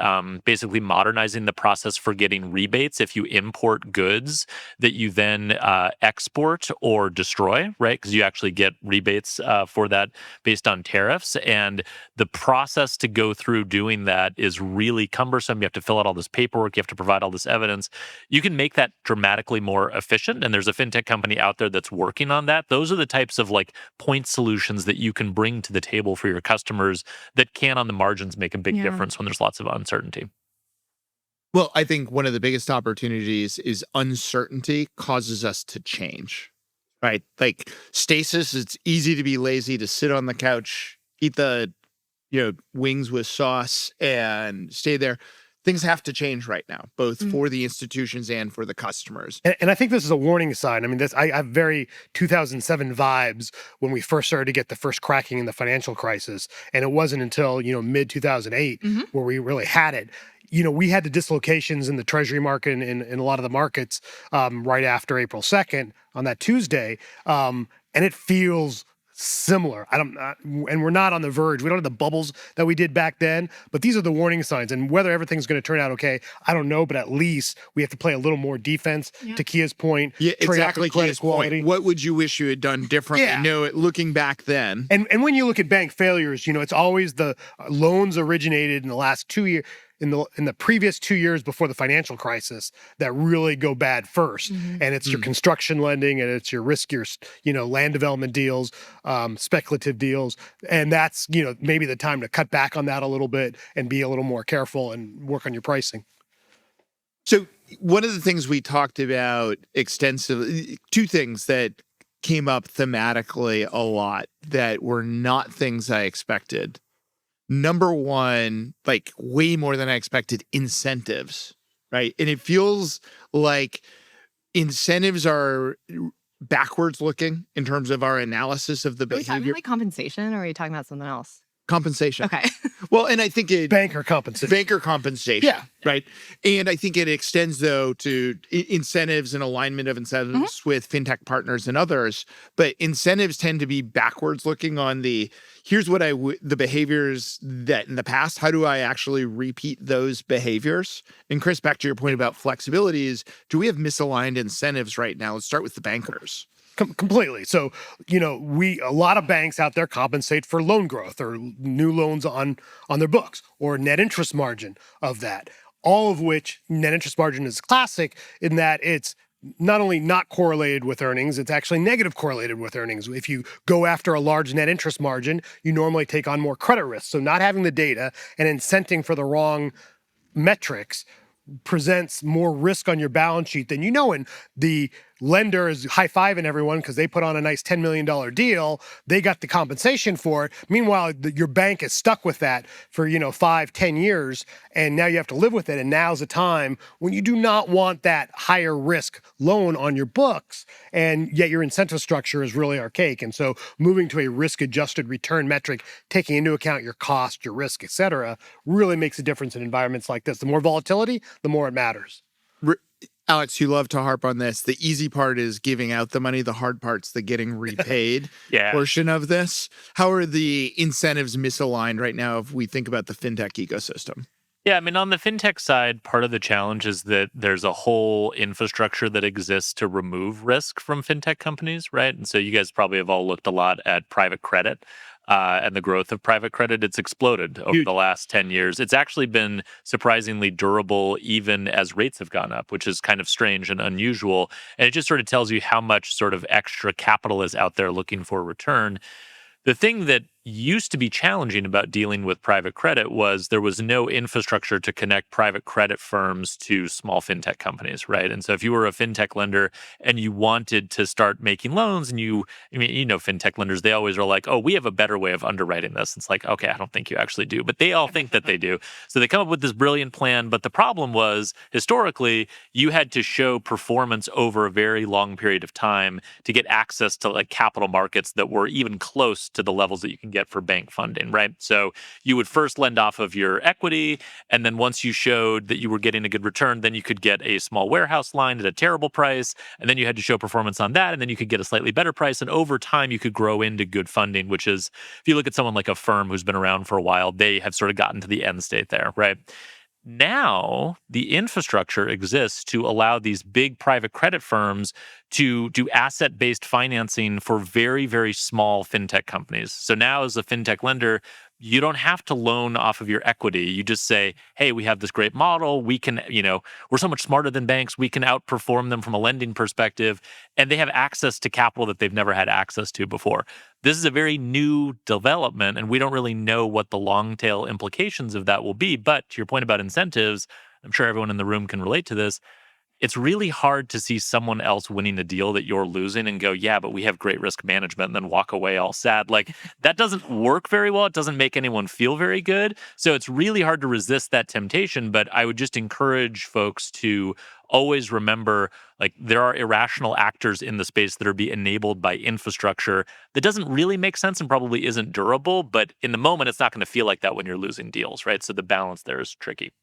basically modernizing the process for getting rebates if you import goods that you then export or destroy, right? Because you actually get rebates for that based on tariffs. And the process to go through doing that is really cumbersome. You have to fill out all this paperwork. You have to provide all this evidence. You can make that dramatically more efficient. And there's a fintech company out there that's working on that. Those are the types of like point solutions that you can bring to the table for your customers that can on the margins make a big difference when there's lots of uncertainty.
Well, I think one of the biggest opportunities is uncertainty causes us to change, right? Like stasis, it's easy to be lazy, to sit on the couch, eat the wings with sauce and stay there. Things have to change right now, both for the institutions and for the customers.
And I think this is a warning sign. I mean, I have very 2007 vibes when we first started to get the first cracking in the financial crisis. And it wasn't until, mid 2008 where we really had it. We had the dislocations in the treasury market and in a lot of the markets right after April 2nd on that Tuesday. And it feels similar. And we're not on the verge. We don't have the bubbles that we did back then, but these are the warning signs. And whether everything's going to turn out okay, I don't know, but at least we have to play a little more defense. Yeah. To Kia's point,
exactly. Kia's point. What would you wish you had done differently?
Yeah.
No, looking back then.
And when you look at bank failures, it's always the loans originated in the last 2 years. In the previous 2 years before the financial crisis that really go bad first. Mm-hmm. And it's your construction lending and it's your riskier, land development deals, speculative deals. And that's, maybe the time to cut back on that a little bit and be a little more careful and work on your pricing.
So one of the things we talked about extensively, two things that came up thematically a lot that were not things I expected. Number one, like way more than I expected, incentives, right? And it feels like incentives are backwards looking in terms of our analysis of the behavior.
Are we talking like compensation or are you talking about something else?
Compensation.
Okay.
Well, and I think
banker compensation.
Yeah. Right. And I think it extends though to incentives and alignment of incentives with fintech partners and others. But incentives tend to be backwards looking on here's what the behaviors that in the past, how do I actually repeat those behaviors? And Chris, back to your point about flexibilities, do we have misaligned incentives right now? Let's start with the bankers.
Completely. So, a lot of banks out there compensate for loan growth or new loans on their books or net interest margin of that, all of which net interest margin is classic in that it's not only not correlated with earnings, it's actually negative correlated with earnings. If you go after a large net interest margin, you normally take on more credit risk. So not having the data and incenting for the wrong metrics presents more risk on your balance sheet than and the lender is high-fiving everyone because they put on a nice $10 million deal. They got the compensation for it. Meanwhile, your bank is stuck with that for, 5-10 years, and now you have to live with it. And now's the time when you do not want that higher risk loan on your books, and yet your incentive structure is really archaic. And so moving to a risk-adjusted return metric, taking into account your cost, your risk, et cetera, really makes a difference in environments like this. The more volatility, the more it matters.
Alex, you love to harp on this. The easy part is giving out the money. The hard part's the getting repaid portion of this. How are the incentives misaligned right now if we think about the fintech ecosystem?
Yeah, I mean, on the fintech side, part of the challenge is that there's a whole infrastructure that exists to remove risk from fintech companies, right? And so you guys probably have all looked a lot at private credit. And the growth of private credit, it's exploded over the last 10 years. It's actually been surprisingly durable even as rates have gone up, which is kind of strange and unusual. And it just sort of tells you how much sort of extra capital is out there looking for a return. The thing that used to be challenging about dealing with private credit was there was no infrastructure to connect private credit firms to small fintech companies, right? And so if you were a fintech lender and you wanted to start making loans and fintech lenders, they always are like, oh, we have a better way of underwriting this. It's like, okay, I don't think you actually do, but they all think that they do. So they come up with this brilliant plan. But the problem was historically, you had to show performance over a very long period of time to get access to like capital markets that were even close to the levels that you can get for bank funding, right? So you would first lend off of your equity, and then once you showed that you were getting a good return, then you could get a small warehouse line at a terrible price, and then you had to show performance on that, and then you could get a slightly better price, and over time you could grow into good funding, which is, if you look at someone like a firm who's been around for a while, they have sort of gotten to the end state there, right? Now, the infrastructure exists to allow these big private credit firms to do asset-based financing for very, very small fintech companies. So now as a fintech lender, you don't have to loan off of your equity. You just say, hey, we have this great model. We can, we're so much smarter than banks. We can outperform them from a lending perspective. And they have access to capital that they've never had access to before. This is a very new development, and we don't really know what the long tail implications of that will be. But to your point about incentives, I'm sure everyone in the room can relate to this. It's really hard to see someone else winning a deal that you're losing and go, yeah, but we have great risk management, and then walk away all sad. Like, that doesn't work very well. It doesn't make anyone feel very good. So it's really hard to resist that temptation. But I would just encourage folks to always remember, like, there are irrational actors in the space that are being enabled by infrastructure that doesn't really make sense and probably isn't durable. But in the moment, it's not going to feel like that when you're losing deals, right? So the balance there is tricky.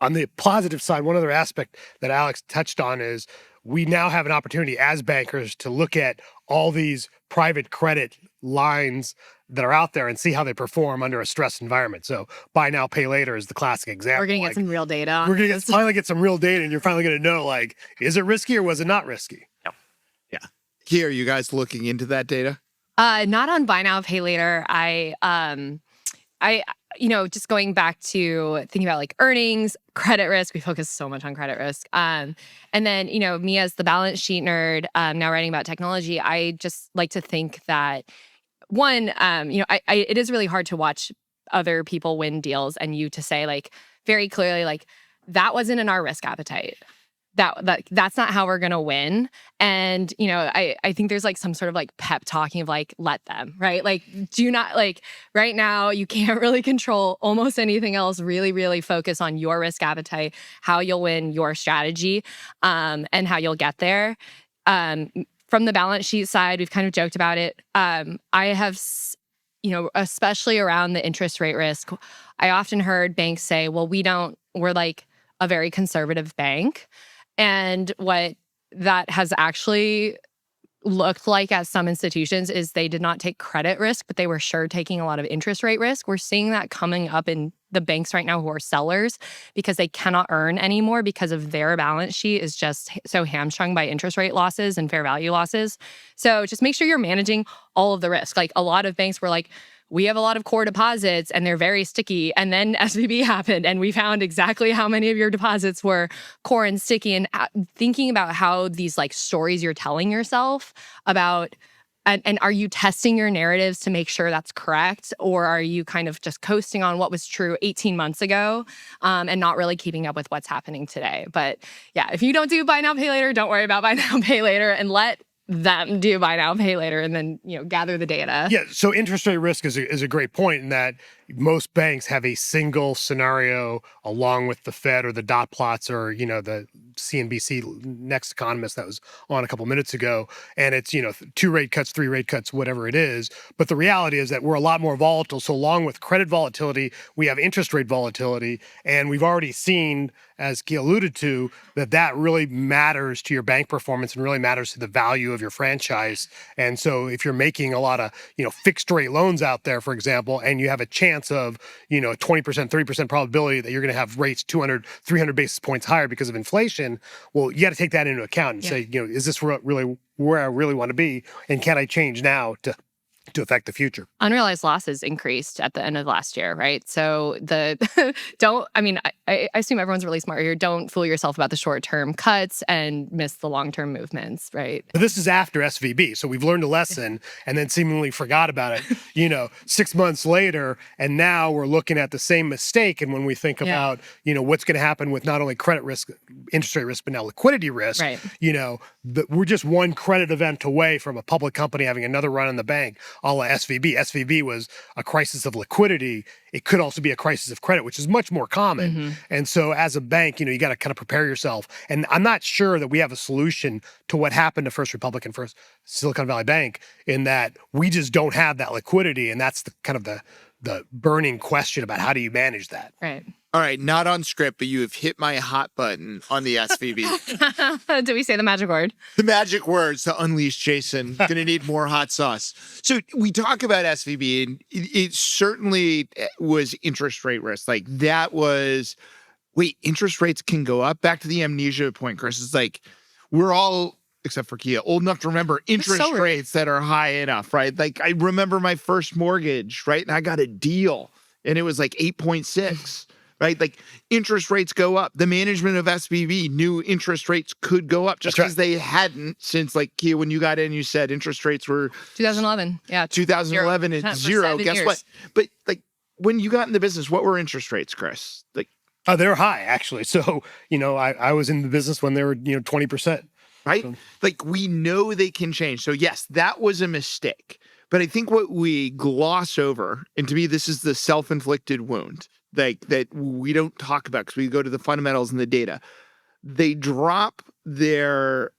On the positive side, one other aspect that Alex touched on is we now have an opportunity as bankers to look at all these private credit lines that are out there and see how they perform under a stressed environment. So buy now, pay later is the classic example.
We're going to get some real data on
We're going to finally get some real data, and you're finally going to know, like, is it risky or was it not risky?
Yeah. Here, are you guys looking into that data?
Not on buy now, pay later. Just going back to thinking about like earnings, credit risk, we focus so much on credit risk. And then, me as the balance sheet nerd, now writing about technology, I just like to think that one, it is really hard to watch other people win deals and you to say like very clearly, like that wasn't in our risk appetite. That's not how we're going to win. And, I think there's like some sort of like pep talking of like, let them, right? Like, do not like right now, you can't really control almost anything else. Really, really focus on your risk appetite, how you'll win your strategy, and how you'll get there. From the balance sheet side, we've kind of joked about it. I have, especially around the interest rate risk, I often heard banks say, well, we're like a very conservative bank. And what that has actually looked like at some institutions is they did not take credit risk, but they were sure taking a lot of interest rate risk. We're seeing that coming up in the banks right now who are sellers because they cannot earn anymore because of their balance sheet is just so hamstrung by interest rate losses and fair value losses. So just make sure you're managing all of the risk. Like a lot of banks were like, we have a lot of core deposits and they're very sticky. And then SVB happened and we found exactly how many of your deposits were core and sticky. And thinking about how these like stories you're telling yourself about, and are you testing your narratives to make sure that's correct? Or are you kind of just coasting on what was true 18 months ago and not really keeping up with what's happening today? But yeah, if you don't do buy now, pay later, don't worry about buy now, pay later and let them do buy now, pay later, and then gather the data.
Yeah, so interest rate risk is a great point in that most banks have a single scenario along with the Fed or the dot plots or the CNBC Next Economist that was on a couple minutes ago, and it's 2 rate cuts, 3 rate cuts, whatever it is. But the reality is that we're a lot more volatile. So along with credit volatility, we have interest rate volatility, and we've already seen, as Kia alluded to, that really matters to your bank performance and really matters to the value of your franchise. And so if you're making a lot of, fixed rate loans out there, for example, and you have a chance of, 20%, 30% probability that you're going to have rates 200, 300 basis points higher because of inflation, well, you got to take that into account and say, is this really where I really want to be? And can I change now to affect the future?
Unrealized losses increased at the end of last year, right? So I assume everyone's really smart here. Don't fool yourself about the short-term cuts and miss the long-term movements, right?
But this is after SVB. So we've learned a lesson and then seemingly forgot about it, 6 months later. And now we're looking at the same mistake. And when we think about, what's going to happen with not only credit risk, interest rate risk, but now liquidity risk,
right.
We're just one credit event away from a public company having another run on the bank, a la SVB. SVB was a crisis of liquidity. It could also be a crisis of credit, which is much more common. Mm-hmm. And so as a bank, you got to kind of prepare yourself. And I'm not sure that we have a solution to what happened to First Republic and First Silicon Valley Bank in that we just don't have that liquidity. And that's the burning question about how do you manage that?
Right.
All right, not on script, but you have hit my hot button on the SVB.
Did we say the magic word?
The magic words to unleash Jason. Going to need more hot sauce. So we talk about SVB, and it certainly was interest rate risk. Like that was, interest rates can go up? Back to the amnesia point, Chris. It's like we're all, except for Kia, old enough to remember interest rates that are high enough, right? Like I remember my first mortgage, right? And I got a deal, and it was like 8.6. Right? Like interest rates go up. The management of SVB knew interest rates could go up just because they hadn't since like Kia, when you got in, you said interest rates were
2011. Yeah.
2011 at zero. Guess what? But like when you got in the business, what were interest rates, Chris? Like,
oh, they were high actually. So, I was in the business when they were, 20%.
Right? So. Like we know they can change. So yes, that was a mistake. But I think what we gloss over, and to me, this is the self-inflicted wound, like that we don't talk about because we go to the fundamentals and the data. They drop their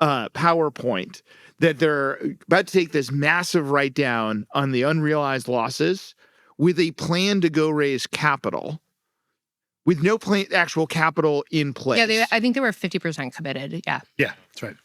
PowerPoint that they're about to take this massive write down on the unrealized losses with a plan to go raise capital with no actual capital in place.
Yeah, I think they were 50% committed. Yeah.
Yeah, that's right.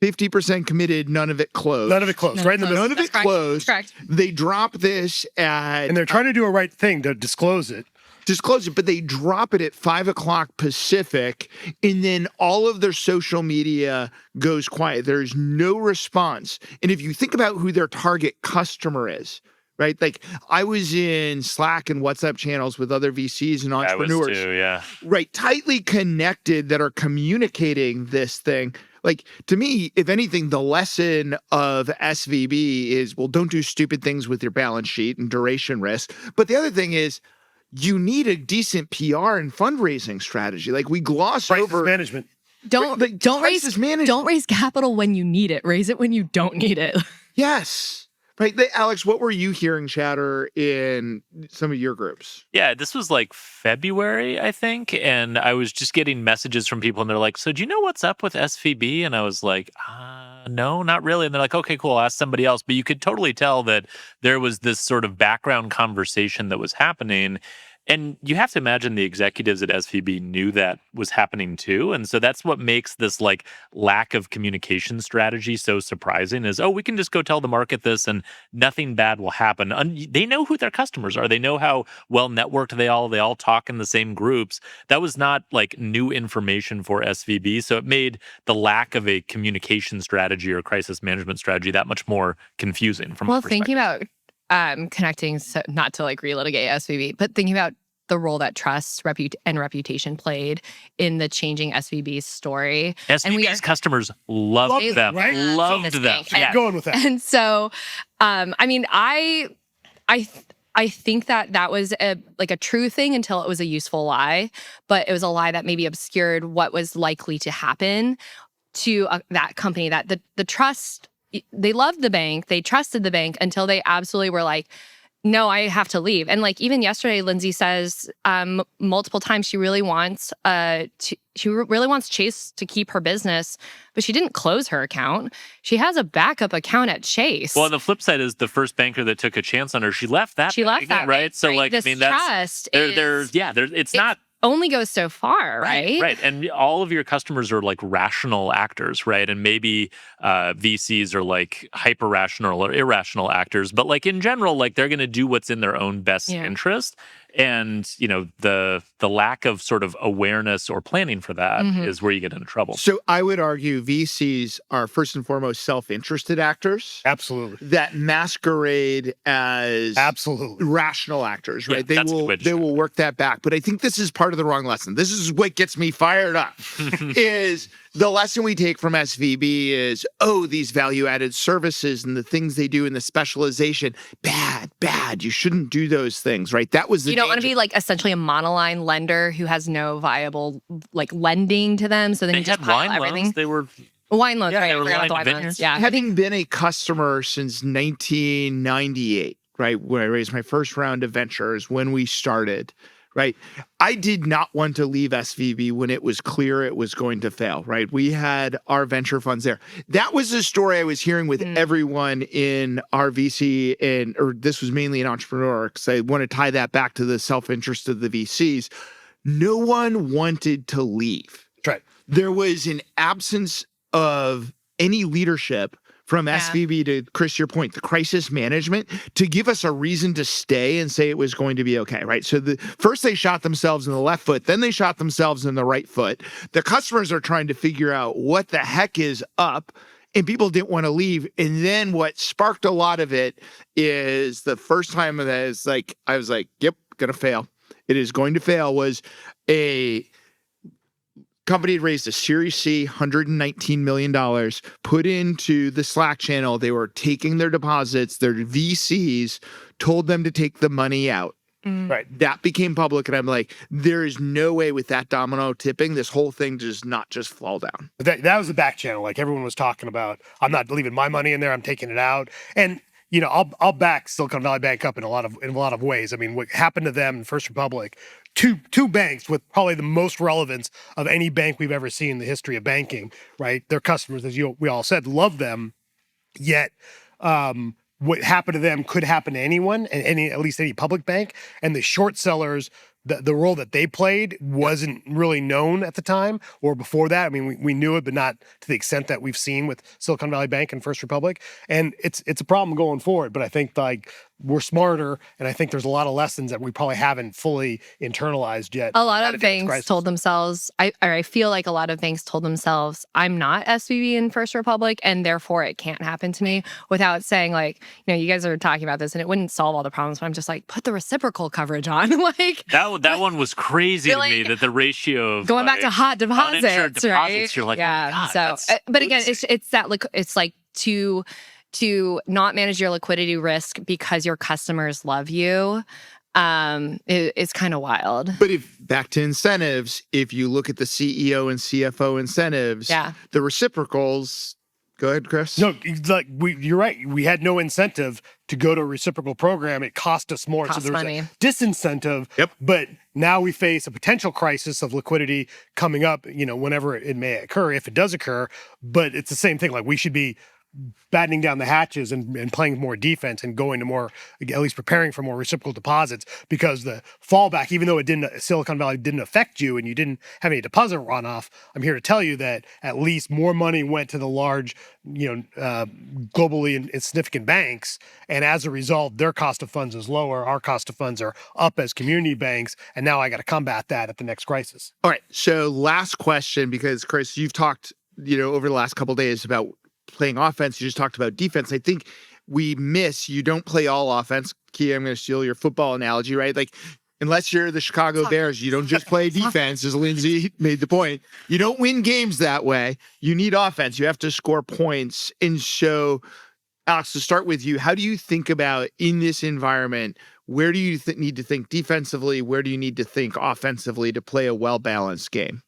50% committed, none of it closed.
None of it closed, right in the middle.
None of it closed.
Correct.
They drop this at...
And they're trying to do a right thing to disclose it.
But they drop it at 5 o'clock Pacific, and then all of their social media goes quiet. There's no response. And if you think about who their target customer is, right? Like, I was in Slack and WhatsApp channels with other VCs and entrepreneurs.
I was too, yeah.
Right, tightly connected that are communicating this thing. Like, to me, if anything, the lesson of SVB is, well, don't do stupid things with your balance sheet and duration risk. But the other thing is, you need a decent PR and fundraising strategy. Like, we gloss over
management.
Don't raise capital when you need it. Raise it when you don't need it.
Yes. Right. Alex, what were you hearing chatter in some of your groups?
Yeah, this was like February, I think. And I was just getting messages from people and they're like, so do you know what's up with SVB? And I was like, no, not really. And they're like, okay, cool, I'll ask somebody else. But you could totally tell that there was this sort of background conversation that was happening. And you have to imagine the executives at SVB knew that was happening too. And so that's what makes this like lack of communication strategy so surprising is, we can just go tell the market this and nothing bad will happen. They know who their customers are. They know how well networked they all talk in the same groups. That was not like new information for SVB. So it made the lack of a communication strategy or crisis management strategy that much more confusing from my perspective.
Thinking about connecting, so not to like relitigate SVB, but thinking about the role that trust and reputation played in the changing SVB's story.
SVB's customers loved them,
right?
Loved them.
Yeah. Going with that.
And so, I mean, I think that was a true thing until it was a useful lie, but it was a lie that maybe obscured what was likely to happen to that company. That the trust. They loved the bank, they trusted the bank until they absolutely were like, no, I have to leave. And like even yesterday, Lindsay says multiple times she really wants Chase to keep her business, but she didn't close her account. She has a backup account at Chase.
Well, the flip side is the first banker that took a chance on her, she left that.
She left that,
right? So
right?
like,
this
I mean, that's
trust.
It's not.
Only goes so far, right?
Right. And all of your customers are like rational actors, right? And maybe VCs are like hyper rational or irrational actors, but like in general, like they're going to do what's in their own best interest. And, you know, the lack of sort of awareness or planning for that is where you get into trouble.
So I would argue VCs are first and foremost self-interested actors.
Absolutely.
That masquerade as rational actors, right?
Yeah,
they will work that back. But I think this is part of the wrong lesson. This is what gets me fired up is the lesson we take from SVB is, these value-added services and the things they do and the specialization, bad. You shouldn't do those things, right? That was the
You don't want to be like essentially a monoline lender who has no viable like lending to them. So then
they
you just
had
pile
wine
everything.
loans. They were
wine loans, right?
They were
I forgot about the wine loans. Yeah.
Having been a customer since 1998, right, when I raised my first round of ventures, when we started, right, I did not want to leave SVB when it was clear it was going to fail, right? We had our venture funds there. That was the story I was hearing with everyone in our VC, or this was mainly an entrepreneur, because I want to tie that back to the self-interest of the VCs. No one wanted to leave.
That's right.
There was an absence of any leadership from SVB to, Chris, your point, the crisis management, to give us a reason to stay and say it was going to be okay, right? So first they shot themselves in the left foot, then they shot themselves in the right foot. The customers are trying to figure out what the heck is up, and people didn't want to leave. And then what sparked a lot of it is the first time that I was like, yep, gonna fail. It is going to fail, was a company had raised a Series C, $119 million, put into the Slack channel. They were taking their deposits. Their VCs told them to take the money out.
Right.
That became public, and I'm like, there is no way with that domino tipping, this whole thing does not just fall down.
That was the back channel, like everyone was talking about. I'm not leaving my money in there. I'm taking it out. And you know, I'll back Silicon Valley Bank up in a lot of ways. I mean, what happened to them in First Republic, two banks with probably the most relevance of any bank we've ever seen in the history of banking, right? Their customers, as we all said, love them. Yet, what happened to them could happen to anyone, and at least any public bank. And the short sellers the role that they played wasn't really known at the time or before that. I mean, we knew it, but not to the extent that we've seen with Silicon Valley Bank and First Republic. And it's a problem going forward. But I think like we're smarter, and I think there's a lot of lessons that we probably haven't fully internalized yet.
A lot of banks told themselves, I feel like a lot of banks told themselves, I'm not SVB in First Republic, and therefore it can't happen to me, without saying like, you guys are talking about this and it wouldn't solve all the problems, but I'm just like, put the reciprocal coverage on. Like
that one was crazy to me, that the ratio of
going back to hot deposits,
deposits,
right?
You're like,
yeah.
oh God,
So, but again, it's that it's like to not manage your liquidity risk because your customers love you, it's kind of wild.
But back to incentives, if you look at the CEO and CFO incentives, the reciprocals. Go ahead, Chris.
No, like you're right. We had no incentive to go to a reciprocal program. It cost us more. So there was a disincentive.
Yep.
But now we face a potential crisis of liquidity coming up, whenever it may occur, if it does occur. But it's the same thing. Like we should be battening down the hatches and playing more defense and going to more, at least preparing for more reciprocal deposits, because the fallback, even though Silicon Valley didn't affect you and you didn't have any deposit runoff, I'm here to tell you that at least more money went to the large, globally insignificant banks. And as a result, their cost of funds is lower. Our cost of funds are up as community banks. And now I got to combat that at the next crisis.
All right. So last question, because Chris, you've talked, over the last couple of days about playing offense. You just talked about defense. I think you don't play all offense. Kia, I'm going to steal your football analogy, right? Like, unless you're the Chicago Bears, you don't just play defense, as Lindsay made the point. You don't win games that way. You need offense. You have to score points. And so, Alex, to start with you, how do you think about in this environment, where do you need to think defensively? Where do you need to think offensively to play a well-balanced game?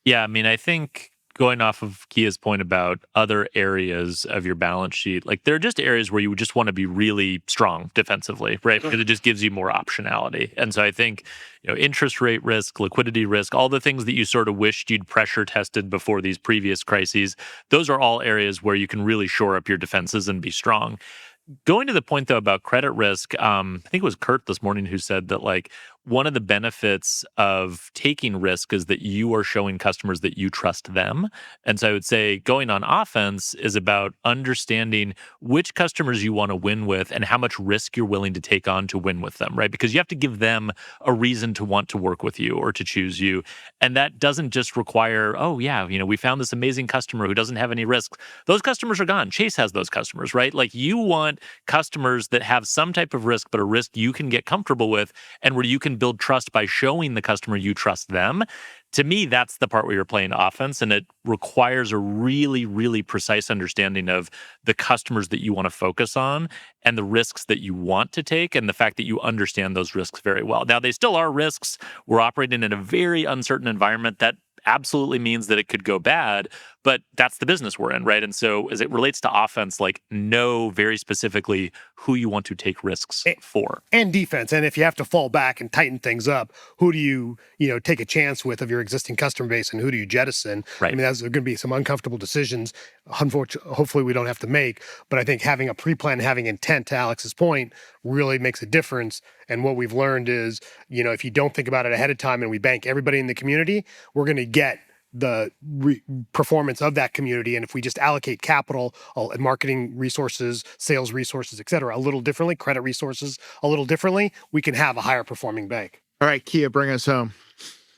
Yeah, I mean, I think going off of Kia's point about other areas of your balance sheet, like there are just areas where you would just want to be really strong defensively, right? Because it just gives you more optionality. And so I think, interest rate risk, liquidity risk, all the things that you sort of wished you'd pressure tested before these previous crises, those are all areas where you can really shore up your defenses and be strong. Going to the point, though, about credit risk, I think it was Kurt this morning who said that, like, one of the benefits of taking risk is that you are showing customers that you trust them. And so I would say going on offense is about understanding which customers you want to win with and how much risk you're willing to take on to win with them, right? Because you have to give them a reason to want to work with you or to choose you. And that doesn't just require, we found this amazing customer who doesn't have any risks. Those customers are gone. Chase has those customers, right? Like, you want customers that have some type of risk, but a risk you can get comfortable with and where you can build trust by showing the customer you trust them. To me, that's the part where you're playing offense, and it requires a really, really precise understanding of the customers that you want to focus on and the risks that you want to take, and the fact that you understand those risks very well. Now, they still are risks. We're operating in a very uncertain environment that absolutely means that it could go bad, but that's the business we're in, right? And so as it relates to offense, like, know very specifically who you want to take risks for.
And defense. And if you have to fall back and tighten things up, who do you, take a chance with of your existing customer base, and who do you jettison?
Right.
I mean, there's going to be some uncomfortable decisions, unfortunately, hopefully we don't have to make, but I think having a pre-plan, having intent, to Alex's point, really makes a difference. And what we've learned is, if you don't think about it ahead of time and we bank everybody in the community, we're going to get the performance of that community. And if we just allocate capital and marketing resources, sales resources, et cetera, a little differently, credit resources a little differently, we can have a higher performing bank.
All right, Kia, bring us home.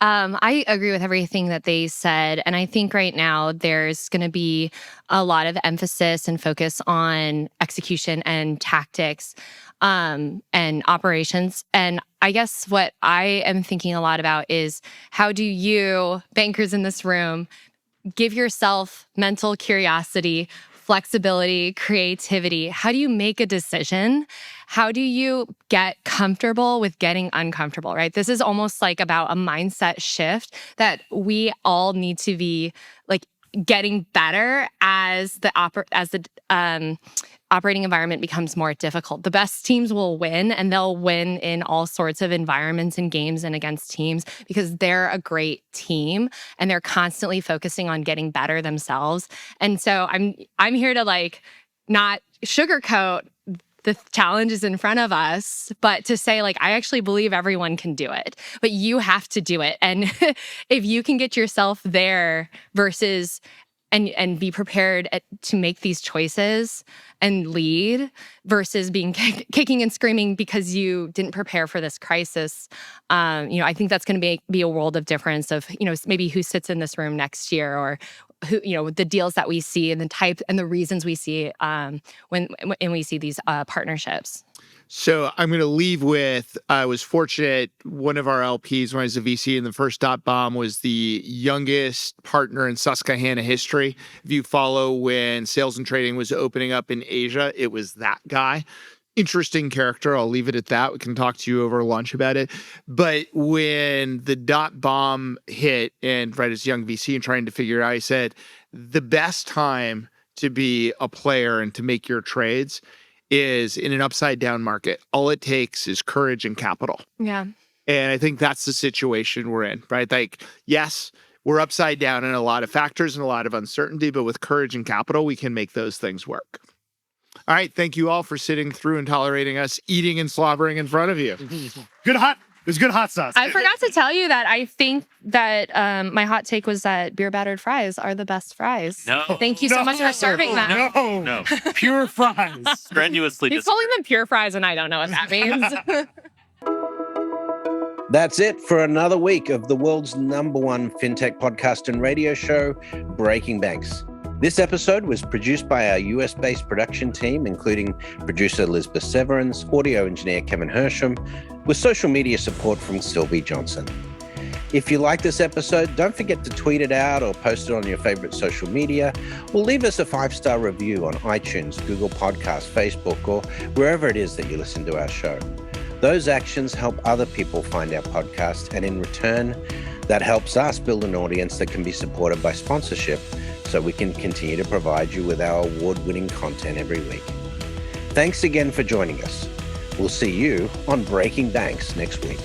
I agree with everything that they said. And I think right now there's going to be a lot of emphasis and focus on execution and tactics and operations. And I guess what I am thinking a lot about is, how do you, bankers in this room, give yourself mental curiosity, flexibility, creativity? How do you make a decision? How do you get comfortable with getting uncomfortable, right? This is almost like about a mindset shift that we all need to be like getting better as the operating environment becomes more difficult. The best teams will win, and they'll win in all sorts of environments and games and against teams because they're a great team and they're constantly focusing on getting better themselves. And so I'm here to, like, not sugarcoat the challenge is in front of us, but to say like, I actually believe everyone can do it, but you have to do it. And if you can get yourself there versus and be prepared to make these choices and lead versus being kicking and screaming because you didn't prepare for this crisis, I think that's going to be a world of difference of, maybe who sits in this room next year, or who, the deals that we see and the type and the reasons we see when we see these partnerships.
So I'm going to leave with, I was fortunate, one of our LPs when I was a VC in the first .bomb was the youngest partner in Susquehanna history. If you follow when sales and trading was opening up in Asia, it was that guy. Interesting character. I'll leave it at that. We can talk to you over lunch about it. But when the .bomb hit and as young VC and trying to figure it out, I said, the best time to be a player and to make your trades is in an upside down market. All it takes is courage and capital.
Yeah.
And I think that's the situation we're in, right? Like, yes, we're upside down in a lot of factors and a lot of uncertainty, but with courage and capital, we can make those things work. All right. Thank you all for sitting through and tolerating us eating and slobbering in front of you.
It was good hot sauce.
I forgot to tell you that I think that my hot take was that beer battered fries are the best fries.
No.
Thank you so much for serving them.
No.
Pure fries.
Strenuously
He's calling them pure fries, and I don't know what that means.
That's it for another week of the world's #1 fintech podcast and radio show, Breaking Banks. This episode was produced by our US-based production team, including producer Elizabeth Severance, audio engineer Kevin Hersham, with social media support from Sylvie Johnson. If you like this episode, don't forget to tweet it out or post it on your favorite social media, or leave us a 5-star review on iTunes, Google Podcasts, Facebook, or wherever it is that you listen to our show. Those actions help other people find our podcast, and in return, that helps us build an audience that can be supported by sponsorship, so we can continue to provide you with our award-winning content every week. Thanks again for joining us. We'll see you on Breaking Banks next week.